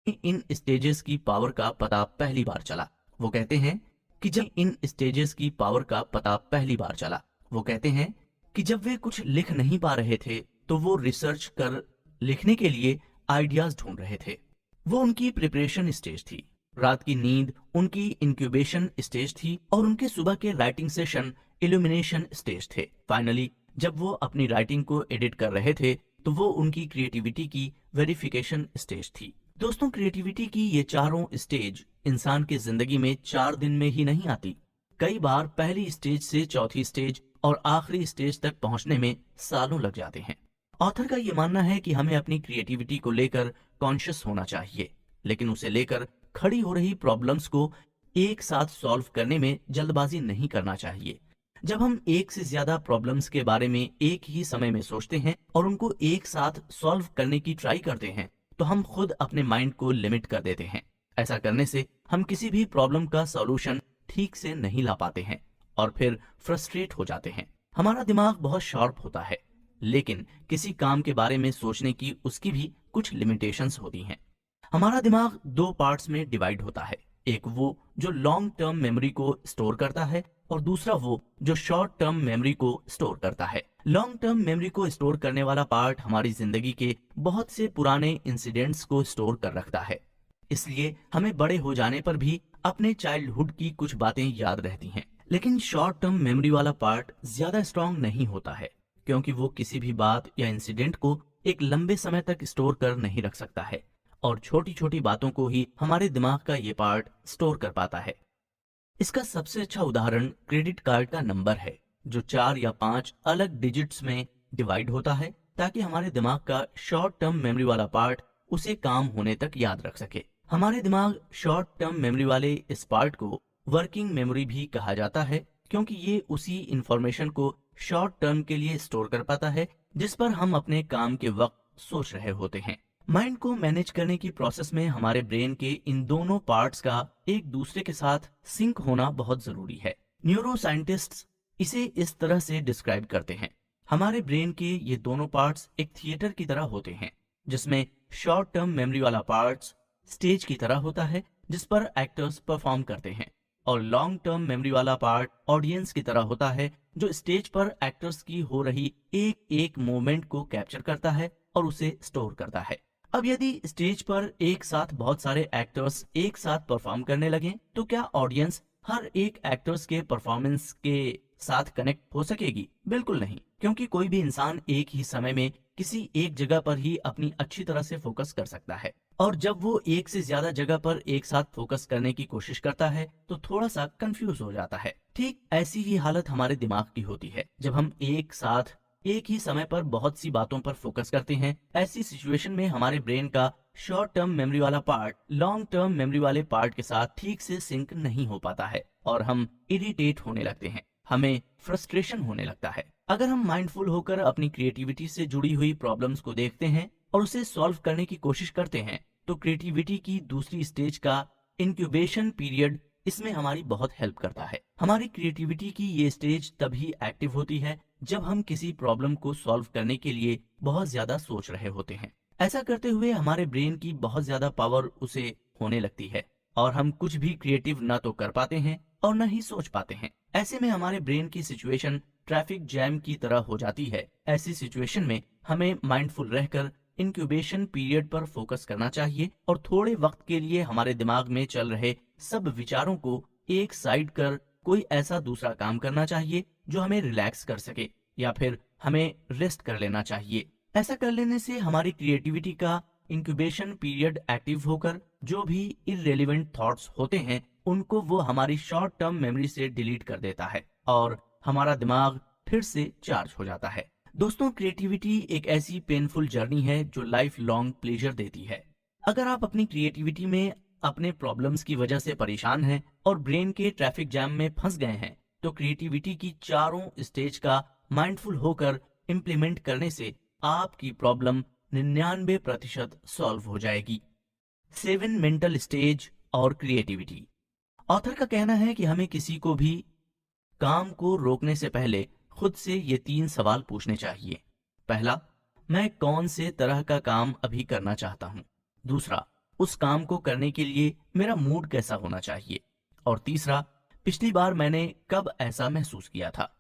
Speaker 1: इन स्टेजेस की पावर का पता पहली बार चला। वो कहते हैं कि जब इन स्टेजेस की पावर का पता पहली बार चला वो कहते हैं कि जब वे कुछ लिख नहीं पा रहे थे तो वो रिसर्च कर लिखने के लिए आइडियाज ढूंढ रहे थे। वो उनकी प्रिपरेशन स्टेज थी, रात की नींद उनकी इंक्यूबेशन स्टेज थी, और उनके सुबह के राइटिंग सेशन इल्यूमिनेशन स्टेज थे। फाइनली जब वो अपनी राइटिंग को एडिट कर रहे थे तो वो उनकी क्रिएटिविटी की वेरिफिकेशन स्टेज थी। दोस्तों, क्रिएटिविटी की ये चारों स्टेज इंसान की जिंदगी में 4 दिन में ही नहीं आती। कई बार पहली स्टेज से चौथी स्टेज और आखिरी स्टेज तक पहुंचने में सालों लग जाते हैं। ऑथर का ये मानना है कि हमें अपनी क्रिएटिविटी को लेकर कॉन्शियस होना चाहिए, लेकिन उसे लेकर खड़ी हो रही प्रॉब्लम्स को एक साथ सॉल्व करने में जल्दबाजी नहीं करना चाहिए। जब हम एक से ज्यादा प्रॉब्लम्स के बारे में एक ही समय में सोचते हैं और उनको एक साथ सॉल्व करने की ट्राई करते हैं तो हम खुद अपने माइंड को लिमिट कर देते हैं। ऐसा करने से हम किसी भी प्रॉब्लम का सॉल्यूशन ठीक से नहीं ला पाते हैं और फिर फ्रस्ट्रेट हो जाते हैं। हमारा दिमाग बहुत शार्प होता है, लेकिन किसी काम के बारे में सोचने की उसकी भी कुछ लिमिटेशंस होती हैं। हमारा दिमाग 2 पार्ट्स में डिवाइड होता है, एक वो जो लॉन्ग टर्म मेमोरी को स्टोर करता है और दूसरा वो जो शॉर्ट टर्म मेमोरी को स्टोर करता है। लॉन्ग टर्म मेमोरी को स्टोर करने वाला पार्ट हमारी जिंदगी के बहुत से पुराने इंसिडेंट्स को स्टोर कर रखता है, इसलिए हमें बड़े हो जाने पर भी अपने चाइल्डहुड की कुछ बातें याद रहती हैं। लेकिन शॉर्ट टर्म मेमोरी वाला पार्ट ज्यादा स्ट्रांग नहीं होता है, क्योंकि वो किसी भी बात या इंसिडेंट को एक लंबे समय तक स्टोर कर नहीं रख सकता है और छोटी छोटी बातों को ही हमारे दिमाग का ये पार्ट स्टोर कर पाता है। इसका सबसे अच्छा उदाहरण क्रेडिट कार्ड का नंबर है, जो 4 या 5 अलग डिजिट्स में डिवाइड होता है ताकि हमारे दिमाग का शॉर्ट टर्म मेमोरी वाला पार्ट उसे काम होने तक याद रख सके। हमारे दिमाग शॉर्ट टर्म मेमोरी वाले इस पार्ट को वर्किंग मेमोरी भी कहा जाता है, क्योंकि ये उसी इंफॉर्मेशन को शॉर्ट टर्म के लिए स्टोर कर पाता है जिस पर हम अपने काम के वक्त सोच रहे होते हैं। माइंड को मैनेज करने की प्रोसेस में हमारे ब्रेन के इन दोनों पार्ट्स का एक दूसरे के साथ सिंक होना बहुत जरूरी है। न्यूरो साइंटिस्ट्स इसे इस तरह से डिस्क्राइब करते हैं, हमारे ब्रेन के ये दोनों पार्ट्स एक थिएटर की तरह होते हैं, जिसमें शॉर्ट टर्म मेमोरी वाला पार्ट्स स्टेज की तरह होता है जिस पर एक्टर्स परफॉर्म करते हैं, और लॉन्ग टर्म मेमोरी वाला पार्ट ऑडियंस की तरह होता है जो स्टेज पर एक्टर्स की हो रही एक एक मोमेंट को कैप्चर करता है और उसे स्टोर करता है। अब यदि स्टेज पर एक साथ बहुत सारे एक्टर्स एक साथ परफॉर्म करने लगे तो क्या ऑडियंस हर एक एक्टर्स के परफॉर्मेंस के साथ कनेक्ट हो सकेगी? बिल्कुल नहीं, क्योंकि कोई भी इंसान एक ही समय में किसी एक जगह पर ही अपनी अच्छी तरह से फोकस कर सकता है, और जब वो एक से ज्यादा जगह पर एक साथ फोकस करने की कोशिश करता है तो थोड़ा सा कंफ्यूज हो जाता है। ठीक ऐसी ही हालत हमारे दिमाग की होती है जब हम एक साथ एक ही समय पर बहुत सी बातों पर फोकस करते हैं। ऐसी सिचुएशन में हमारे ब्रेन का शॉर्ट टर्म मेमोरी वाला पार्ट लॉन्ग टर्म मेमोरी वाले पार्ट के साथ ठीक से सिंक नहीं हो पाता है और हम इरिटेट होने लगते हैं, हमें फ्रस्ट्रेशन होने लगता है। अगर हम माइंडफुल होकर अपनी क्रिएटिविटी से जुड़ी हुई प्रॉब्लम्स को देखते हैं और उसे सॉल्व करने की कोशिश करते हैं तो क्रिएटिविटी की दूसरी स्टेज का इंक्यूबेशन पीरियड इसमें हमारी बहुत हेल्प करता है। हमारी क्रिएटिविटी की ये स्टेज तभी एक्टिव होती है जब हम किसी प्रॉब्लम को सॉल्व करने के लिए बहुत ज्यादा सोच रहे होते हैं। ऐसा करते हुए हमारे ब्रेन की बहुत ज्यादा पावर उसे होने लगती है और हम कुछ भी क्रिएटिव ना तो कर पाते हैं और न ही सोच पाते हैं। ऐसे में हमारे ब्रेन की सिचुएशन ट्रैफिक जैम की तरह हो जाती है। ऐसी सिचुएशन में हमें माइंडफुल रहकर इंक्यूबेशन पीरियड पर फोकस करना चाहिए और थोड़े वक्त के लिए हमारे दिमाग में चल रहे सब विचारों को एक साइड कर कोई ऐसा दूसरा काम करना चाहिए जो हमें रिलैक्स कर सके, या फिर हमें रेस्ट कर लेना चाहिए। ऐसा कर लेने से हमारी क्रिएटिविटी का इंक्यूबेशन पीरियड एक्टिव होकर जो भी इररिलेवेंट थॉट्स होते हैं उनको वो हमारी शॉर्ट टर्म मेमोरी से डिलीट कर देता है और हमारा दिमाग फिर से चार्ज हो जाता है। दोस्तों, क्रिएटिविटी एक ऐसी पेनफुल जर्नी है जो लाइफ लॉन्ग प्लेजर देती है। अगर आप अपनी क्रिएटिविटी में अपने प्रॉब्लम्स की वजह से परेशान हैं और ब्रेन के ट्रैफिक जैम में फंस गए हैं, तो क्रिएटिविटी की चारों स्टेज का माइंडफुल होकर इम्प्लीमेंट करने से आपकी प्रॉब्लम 99% सॉल्व हो जाएगी। 7 मेंटल स्टेज और क्रिएटिविटी। ऑथर का कहना है कि हमें किसी को भी काम को रोकने से पहले खुद से ये 3 सवाल पूछने चाहिए। पहला, मैं कौन से तरह का काम अभी करना चाहता हूँ। दूसरा, उस काम को करने के लिए मेरा मूड कैसा होना चाहिए। और तीसरा, पिछली बार मैंने कब ऐसा महसूस किया था।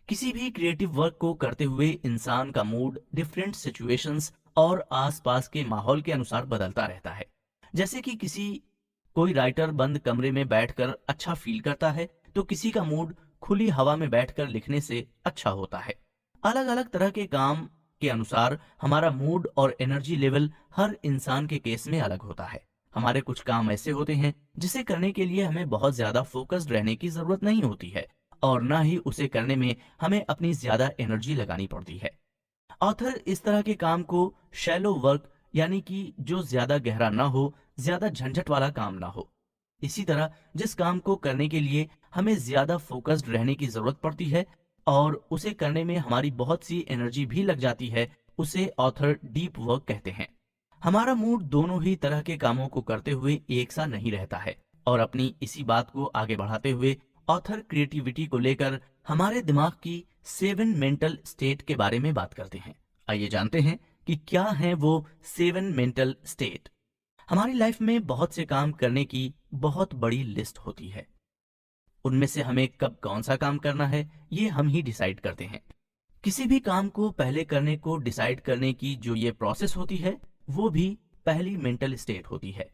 Speaker 1: किसी भी क्रिएटिव वर्क को करते हुए इंसान का मूड डिफरेंट सिचुएशंस और आसपास के माहौल के अनुसार बदलता रहता है। जैसे कि कोई राइटर बंद कमरे में बैठकर अच्छा फील करता है, तो किसी का मूड खुली हवा में बैठकर लिखने से अच्छा होता है। अलग अलग तरह के काम के अनुसार हमारा मूड और एनर्जी लेवल हर इंसान के केस में अलग होता है। हमारे कुछ काम ऐसे होते हैं जिसे करने के लिए हमें बहुत ज्यादा फोकस्ड रहने की जरूरत नहीं होती है और ना ही उसे करने में हमें अपनी ज्यादा एनर्जी लगानी पड़ती है। ऑथर इस तरह के काम को शैलो वर्क, यानी कि जो ज्यादा गहरा ना हो, ज्यादा झंझट वाला काम ना हो। इसी तरह जिस काम को करने के लिए हमें ज्यादा फोकस्ड रहने की जरूरत पड़ती है और उसे करने में हमारी बहुत सी एनर्जी भी लग जाती है, उसे ऑथर डीप वर्क कहते हैं। हमारा मूड दोनों ही तरह के कामों को करते हुए एक सा नहीं रहता है और अपनी इसी बात को आगे बढ़ाते हुए ऑथर क्रिएटिविटी को लेकर हमारे दिमाग की 7 मेंटल स्टेट के बारे में बात करते हैं। आइए जानते हैं कि क्या है वो 7 मेंटल स्टेट। हमारी लाइफ में बहुत से काम करने की बहुत बड़ी लिस्ट होती है। उनमें से हमें कब कौन सा काम करना है ये हम ही डिसाइड करते हैं। किसी भी काम को पहले करने को डिसाइड करने की जो ये प्रोसेस होती है वो भी पहली मेंटल स्टेट होती है।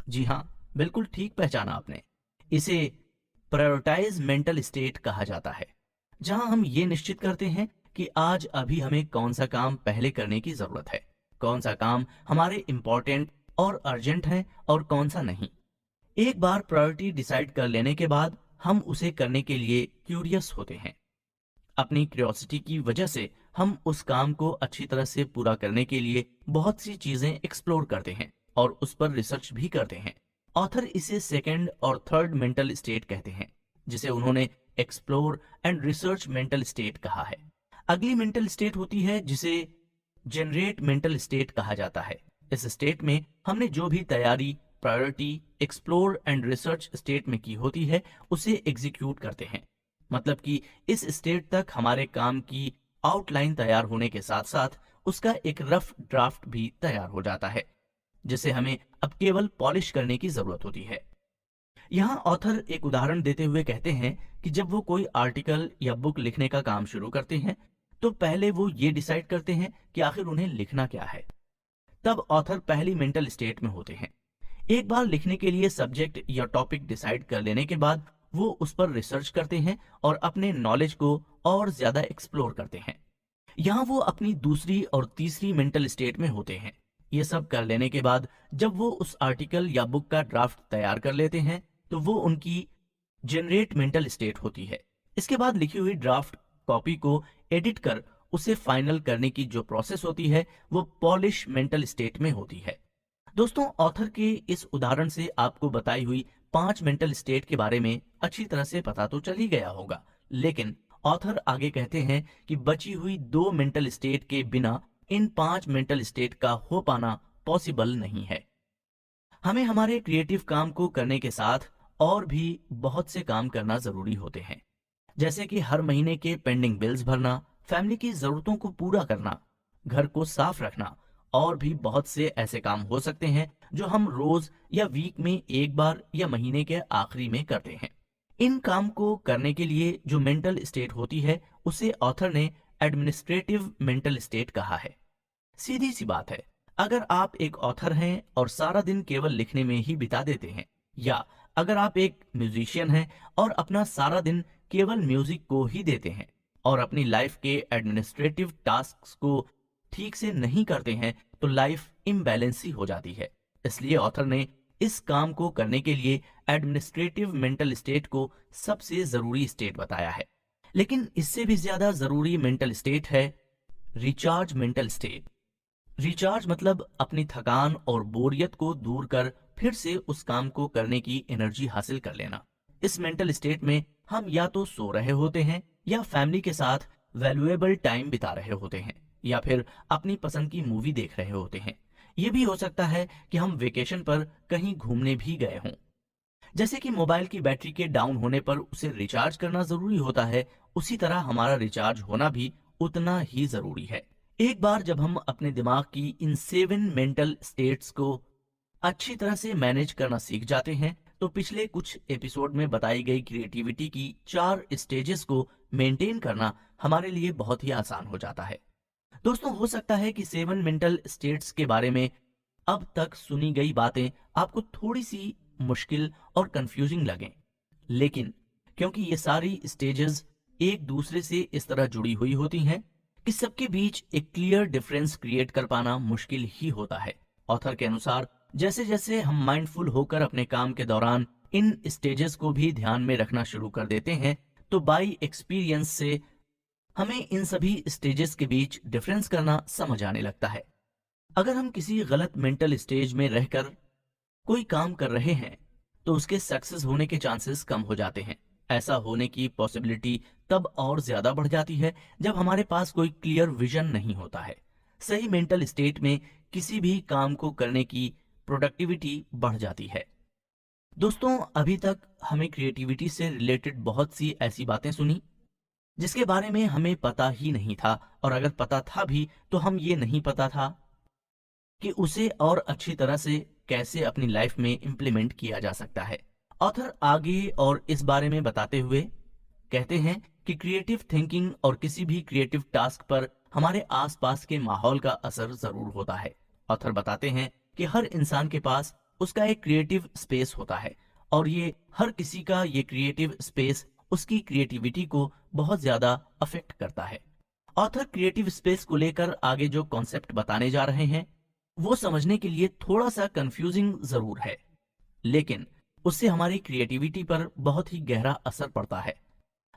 Speaker 1: जी हाँ, बिल्कुल ठीक पहचाना आपने। इसे प्रायोरिटाइज मेंटल स्टेट कहा जाता है, जहां हम ये निश्चित करते हैं कि आज अभी हमें कौन सा काम पहले करने की जरूरत है, कौन सा काम हमारे इम्पोर्टेंट और अर्जेंट है और कौन सा नहीं। एक बार प्रायोरिटी डिसाइड कर लेने के बाद हम उसे करने के लिए क्यूरियस होते हैं। अपनी क्यूरियोसिटी की वजह से हम उस काम को अच्छी तरह से पूरा करने के लिए बहुत सी चीजें एक्सप्लोर करते हैं और उस पर रिसर्च भी करते हैं। ऑथर इसे सेकंड और थर्ड मेंटल स्टेट कहते हैं, जिसे उन्होंने explore and research mental state कहा है। अगली मेंटल स्टेट होती है जिसे जनरेट मेंटल स्टेट कहा जाता है। इस स्टेट में हमने जो भी तैयारी priority, explore and research state में की होती है उसे एग्जीक्यूट करते हैं। मतलब कि इस स्टेट तक हमारे काम की आउटलाइन तैयार होने के साथ साथ उसका एक रफ ड्राफ्ट भी तैयार हो जाता है, जिसे हमें अब केवल पॉलिश करने की जरूरत होती है। यहाँ ऑथर एक उदाहरण देते हुए कहते हैं कि जब वो कोई आर्टिकल या बुक लिखने का काम शुरू करते हैं तो पहले वो ये डिसाइड करते हैं कि आखिर उन्हें लिखना क्या है। तब ऑथर पहली मेंटल स्टेट में होते हैं। एक बार लिखने के लिए सब्जेक्ट या टॉपिक डिसाइड कर लेने के बाद वो उस पर रिसर्च करते हैं और अपने नॉलेज को और ज्यादा एक्सप्लोर करते हैं। यहाँ वो अपनी दूसरी और तीसरी मेंटल स्टेट में होते हैं। ये सब कर लेने के बाद जब वो उस आर्टिकल या बुक का ड्राफ्ट तैयार कर लेते हैं तो वो उनकी जनरेट मेंटल स्टेट होती है। इसके बाद लिखी हुई ड्राफ्ट कॉपी को एडिट कर उसे फाइनल करने की जो प्रोसेस होती है वो पॉलिश मेंटल स्टेट में होती है। दोस्तों, ऑथर के इस उदाहरण से आपको बताई हुई 5 मेंटल स्टेट के बारे में अच्छी तरह से पता तो चल ही गया होगा, लेकिन ऑथर आगे कहते हैं कि बची हुई 2 मेंटल स्टेट के बिना इन 5 मेंटल स्टेट का हो पाना पॉसिबल नहीं है। हमें हमारे क्रिएटिव काम को करने के साथ और भी बहुत से काम करना जरूरी होते हैं, जैसे कि हर महीने के पेंडिंग बिल्स भरना, फैमिली की जरूरतों को पूरा करना, घर को साफ रखना और भी बहुत से ऐसे काम हो सकते हैं जो हम रोज या वीक में एक बार या महीने के आखिरी में करते हैं। इन काम को करने के लिए जो मेंटल स्टेट होती है उसे ऑथर ने एडमिनिस्ट्रेटिव मेंटल स्टेट कहा है। सीधी सी बात है, अगर आप एक ऑथर हैं और सारा दिन केवल लिखने में ही बिता देते हैं, या अगर आप एक म्यूजिशियन हैं और अपना सारा दिन केवल म्यूजिक को ही देते हैं और अपनी लाइफ के एडमिनिस्ट्रेटिव टास्क्स को ठीक से नहीं करते हैं, तो लाइफ इम्बैलेंस ही हो जाती है। इसलिए ऑथर ने इस काम को करने के लिए एडमिनिस्ट्रेटिव मेंटल स्टेट को सबसे जरूरी स्टेट बताया है। लेकिन इससे भी ज्यादा जरूरी मेंटल स्टेट है रिचार्ज मेंटल स्टेट। रिचार्ज मतलब अपनी थकान और बोरियत को दूर कर फिर से उस काम को करने की एनर्जी हासिल कर लेना। इस मेंटल स्टेट में हम या तो सो रहे होते हैं, या फैमिली के साथ वैल्यूएबल टाइम बिता रहे होते हैं, या फिर अपनी पसंद की मूवी देख रहे होते हैं। ये भी हो सकता है कि हम वेकेशन पर कहीं घूमने भी गए हों। जैसे कि मोबाइल की बैटरी के डाउन होने पर उसे रिचार्ज करना जरूरी होता है, उसी तरह हमारा रिचार्ज होना भी उतना ही जरूरी है। एक बार जब हम अपने दिमाग की इन 7 मेंटल स्टेट्स को अच्छी तरह से मैनेज करना सीख जाते हैं, तो पिछले कुछ एपिसोड में बताई गई क्रिएटिविटी की 4 स्टेजेस को मेंटेन करना हमारे लिए बहुत ही आसान हो जाता है। दोस्तों, हो सकता है कि 7 मेंटल स्टेट्स के बारे में अब तक सुनी गई बातें आपको थोड़ी सी मुश्किल और कंफ्यूजिंग लगें, लेकिन क्योंकि ये सारी स्टेजेस एक दूसरे से इस तरह जुड़ी हुई होती हैं कि सबके बीच एक क्लियर डिफरेंस क्रिएट कर पाना मुश्किल ही होता है। ऑथर के अनुसार जैसे जैसे हम माइंडफुल होकर अपने काम के दौरान इन स्टेजेस को भी ध्यान में रखना शुरू कर देते हैं, तो बाई एक्सपीरियंस से हमें इन सभी स्टेजेस के बीच डिफरेंस करना समझ आने लगता है। अगर हम किसी गलत मेंटल स्टेज में रहकर कोई काम कर रहे हैं, तो उसके सक्सेस होने के चांसेस कम हो जाते हैं। ऐसा होने की पॉसिबिलिटी तब और ज्यादा बढ़ जाती है जब हमारे पास कोई क्लियर विजन नहीं होता है। सही मेंटल स्टेट में किसी भी काम को करने की प्रोडक्टिविटी बढ़ जाती है। दोस्तों, अभी तक हमें क्रिएटिविटी से रिलेटेड बहुत सी ऐसी बातें सुनी जिसके बारे में हमें पता ही नहीं था, और अगर पता था भी तो हम ये नहीं पता था कि उसे और अच्छी तरह से कैसे अपनी लाइफ में इम्प्लीमेंट किया जा सकता है। ऑथर आगे और इस बारे में बताते हुए कहते हैं कि क्रिएटिव थिंकिंग और किसी भी क्रिएटिव टास्क पर हमारे आसपास के माहौल का असर जरूर होता है। ऑथर बताते हैं कि हर इंसान के पास उसका एक क्रिएटिव स्पेस होता है, और ये हर किसी का ये क्रिएटिव स्पेस उसकी क्रिएटिविटी को बहुत ज्यादा अफेक्ट करता है। ऑथर क्रिएटिव स्पेस को लेकर आगे जो कॉन्सेप्ट बताने जा रहे हैं वो समझने के लिए थोड़ा सा कंफ्यूजिंग जरूर है, लेकिन उससे हमारी क्रिएटिविटी पर बहुत ही गहरा असर पड़ता है।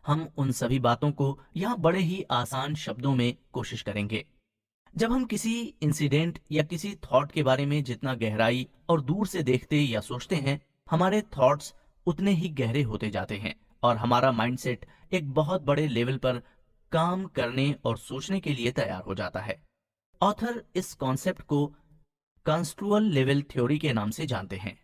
Speaker 1: हम उन सभी बातों को यहाँ बड़े ही आसान शब्दों में कोशिश करेंगे। जब हम किसी इंसिडेंट या किसी थॉट के बारे में जितना गहराई और दूर से देखते या सोचते हैं, हमारे थॉट्स उतने ही गहरे होते जाते हैं और हमारा माइंडसेट एक बहुत बड़े लेवल पर काम करने और सोचने के लिए तैयार हो जाता है। ऑथर इस कॉन्सेप्ट को कंस्ट्रुअल लेवल थ्योरी के नाम से जानते हैं।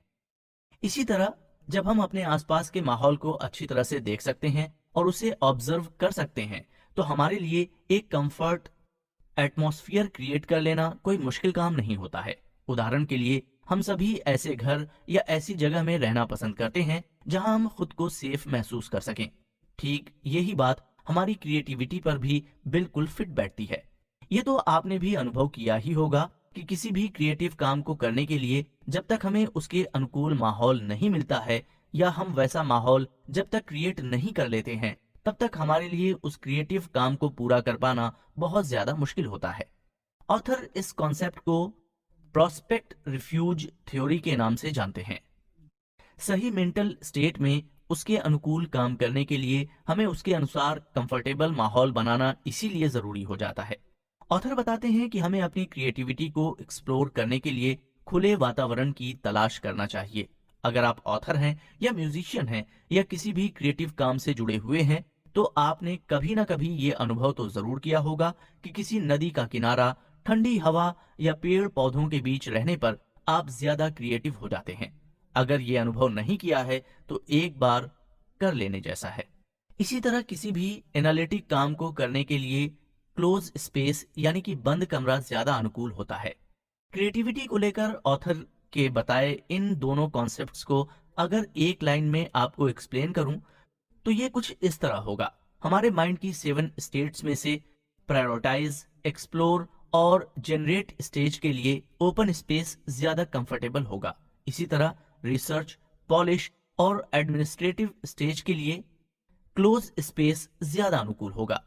Speaker 1: इसी तरह जब हम अपने आसपास के माहौल को अच्छी तरह से देख सकते हैं और उसे ऑब्जर्व कर सकते हैं, तो हमारे लिए एक कंफर्ट एटमॉस्फेयर क्रिएट कर लेना कोई मुश्किल काम नहीं होता है। उदाहरण के लिए, हम सभी ऐसे घर या ऐसी जगह में रहना पसंद करते हैं जहां हम खुद को सेफ महसूस कर सकें। ठीक यही बात हमारी क्रिएटिविटी पर भी बिल्कुल फिट बैठती है। ये तो आपने भी अनुभव किया ही होगा कि किसी भी क्रिएटिव काम को करने के लिए जब तक हमें उसके अनुकूल माहौल नहीं मिलता है, या हम वैसा माहौल जब तक क्रिएट नहीं कर लेते हैं, तब तक हमारे लिए उस क्रिएटिव काम को पूरा कर पाना बहुत ज्यादा मुश्किल होता है। ऑथर इस कॉन्सेप्ट को प्रोस्पेक्ट रिफ्यूज थ्योरी के नाम से जानते हैं। सही मेंटल स्टेट में उसके अनुकूल काम करने के लिए हमें उसके अनुसार कंफर्टेबल माहौल बनाना इसीलिए जरूरी हो जाता है। ऑथर बताते हैं कि हमें अपनी क्रिएटिविटी को एक्सप्लोर करने के लिए खुले वातावरण की तलाश करना चाहिए। अगर आप ऑथर हैं या म्यूजिशियन हैं या किसी भी क्रिएटिव काम से जुड़े हुए हैं, तो आपने कभी ना कभी ये अनुभव तो जरूर किया होगा कि किसी नदी का किनारा, ठंडी हवा या पेड़ पौधों के बीच रहने पर आप ज्यादा क्रिएटिव हो जाते हैं। अगर ये अनुभव नहीं किया है तो एक बार कर लेने जैसा है। इसी तरह किसी भी एनालिटिक काम को करने के लिए क्लोज स्पेस यानी कि बंद कमरा ज्यादा अनुकूल होता है। क्रिएटिविटी को लेकर ऑथर के बताए इन दोनों कॉन्सेप्ट्स को अगर एक लाइन में आपको एक्सप्लेन करूं, तो ये कुछ इस तरह होगा। हमारे माइंड की 7 स्टेट्स में से प्रायोरिटाइज, एक्सप्लोर और जनरेट स्टेज के लिए ओपन स्पेस ज्यादा कंफर्टेबल होगा। इसी तरह रिसर्च, पॉलिश और एडमिनिस्ट्रेटिव स्टेज के लिए क्लोज स्पेस ज्यादा अनुकूल होगा।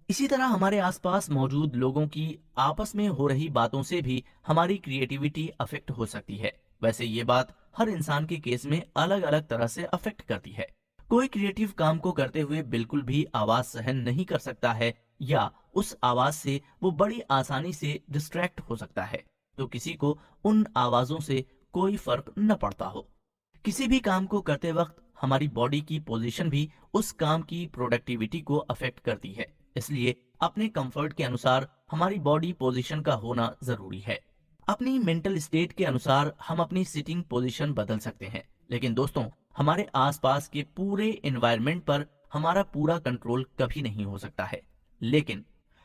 Speaker 1: इसी तरह हमारे आसपास मौजूद लोगों की आपस में हो रही बातों से भी हमारी क्रिएटिविटी अफेक्ट हो सकती है। वैसे ये बात हर इंसान के केस में अलग अलग तरह से अफेक्ट करती है। कोई क्रिएटिव काम को करते हुए बिल्कुल भी आवाज सहन नहीं कर सकता है, या उस आवाज से वो बड़ी आसानी से डिस्ट्रैक्ट हो सकता है, तो किसी को उन आवाजों से कोई फर्क न पड़ता हो। किसी भी काम को करते वक्त हमारी बॉडी की पोजीशन भी उस काम की प्रोडक्टिविटी को अफेक्ट करती है। इसलिए अपने कंफर्ट के अनुसार हमारी बॉडी पोजीशन का होना जरूरी है। अपनी मेंटल स्टेट के अनुसार हम अपनी सिटिंग पोजीशन बदल सकते हैं, लेकिन दोस्तों हमारे आसपास के पूरे एनवायरनमेंट पर हमारा पूरा कंट्रोल कभी नहीं हो सकता है। लेकिन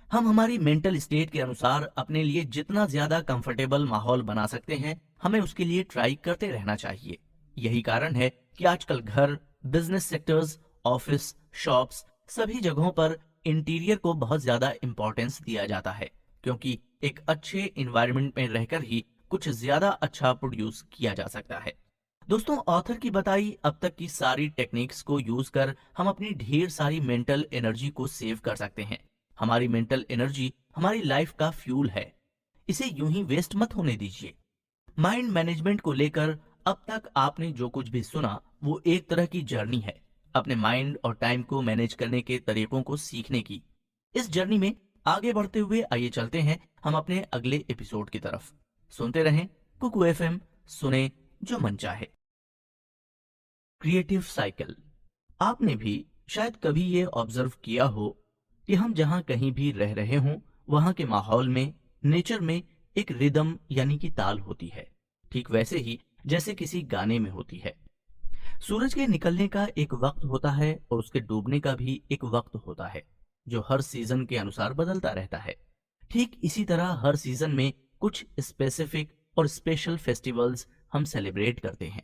Speaker 1: हम हमारी मेंटल स्टेट के अनुसार अपने लिए जितना ज्यादा कंफर्टेबल माहौल बना सकते हैं, हमें उसके लिए ट्राई करते रहना चाहिए। यही कारण है कि आजकल घर, बिजनेस सेक्टर्स, ऑफिस, शॉप्स, सभी जगहों पर इंटीरियर को बहुत ज्यादा इंपॉर्टेंस दिया जाता है, क्योंकि एक अच्छे इन्वायरमेंट में रहकर ही कुछ ज्यादा अच्छा प्रोड्यूस किया जा सकता है। दोस्तों, ऑथर की बताई अब तक की सारी टेक्निक्स को यूज कर हम अपनी ढेर सारी मेंटल एनर्जी को सेव कर सकते हैं। हमारी मेंटल एनर्जी हमारी लाइफ का फ्यूल है, इसे यूं ही वेस्ट मत होने दीजिए। माइंड मैनेजमेंट को लेकर अब तक आपने जो कुछ भी सुना वो एक तरह की जर्नी है, अपने माइंड और टाइम को मैनेज करने के तरीकों को सीखने की। इस जर्नी में आगे बढ़ते हुए आइए चलते हैं हम अपने अगले एपिसोड की तरफ। सुनते रहें कुकू एफएम, सुने जो मन चाहे। Creative cycle. आपने भी शायद कभी ये ऑब्जर्व किया हो कि हम जहां कहीं भी रह रहे हों, वहां के माहौल में, नेचर में एक रिदम यानी कि ताल होती है, ठीक वैसे ही जैसे किसी गाने में होती है। सूरज के निकलने का एक वक्त होता है और उसके डूबने का भी एक वक्त होता है, जो हर सीजन के अनुसार बदलता रहता है। ठीक इसी तरह हर सीजन में कुछ स्पेसिफिक और स्पेशल फेस्टिवल्स हम सेलिब्रेट करते हैं।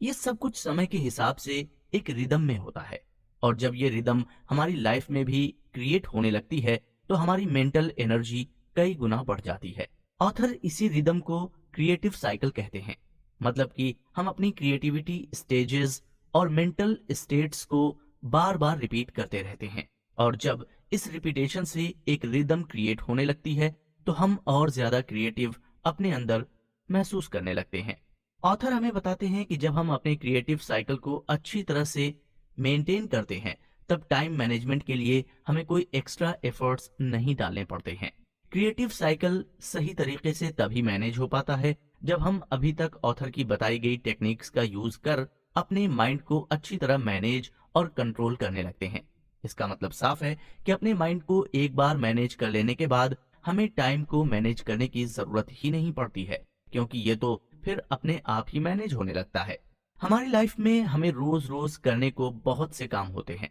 Speaker 1: ये सब कुछ समय के हिसाब से एक रिदम में होता है, और जब ये रिदम हमारी लाइफ में भी क्रिएट होने लगती है तो हमारी मेंटल एनर्जी कई गुना बढ़ जाती है। ऑथर इसी रिदम को क्रिएटिव साइकिल कहते हैं। मतलब कि हम अपनी क्रिएटिविटी स्टेजेस और मेंटल स्टेट्स को बार बार रिपीट करते रहते हैं, और जब इस रिपीटेशन से एक रिदम क्रिएट होने लगती है तो हम और ज्यादा क्रिएटिव अपने अंदर महसूस करने लगते हैं। ऑथर हमें बताते हैं कि जब हम अपने क्रिएटिव साइकिल को अच्छी तरह से मेंटेन करते हैं, तब टाइम मैनेजमेंट के लिए हमें कोई एक्स्ट्रा एफर्ट्स नहीं डालने पड़ते हैं। क्रिएटिव साइकिल सही तरीके से तभी मैनेज हो पाता है जब हम अभी तक ऑथर की बताई गई टेक्निक्स का यूज कर अपने माइंड को अच्छी तरह मैनेज और कंट्रोल करने लगते हैं। इसका मतलब साफ है कि अपने माइंड को एक बार मैनेज कर लेने के बाद हमें टाइम को मैनेज करने की जरूरत ही नहीं पड़ती है, क्योंकि ये तो फिर अपने आप ही मैनेज होने लगता है। हमारी लाइफ में हमें रोज रोज करने को बहुत से काम होते हैं।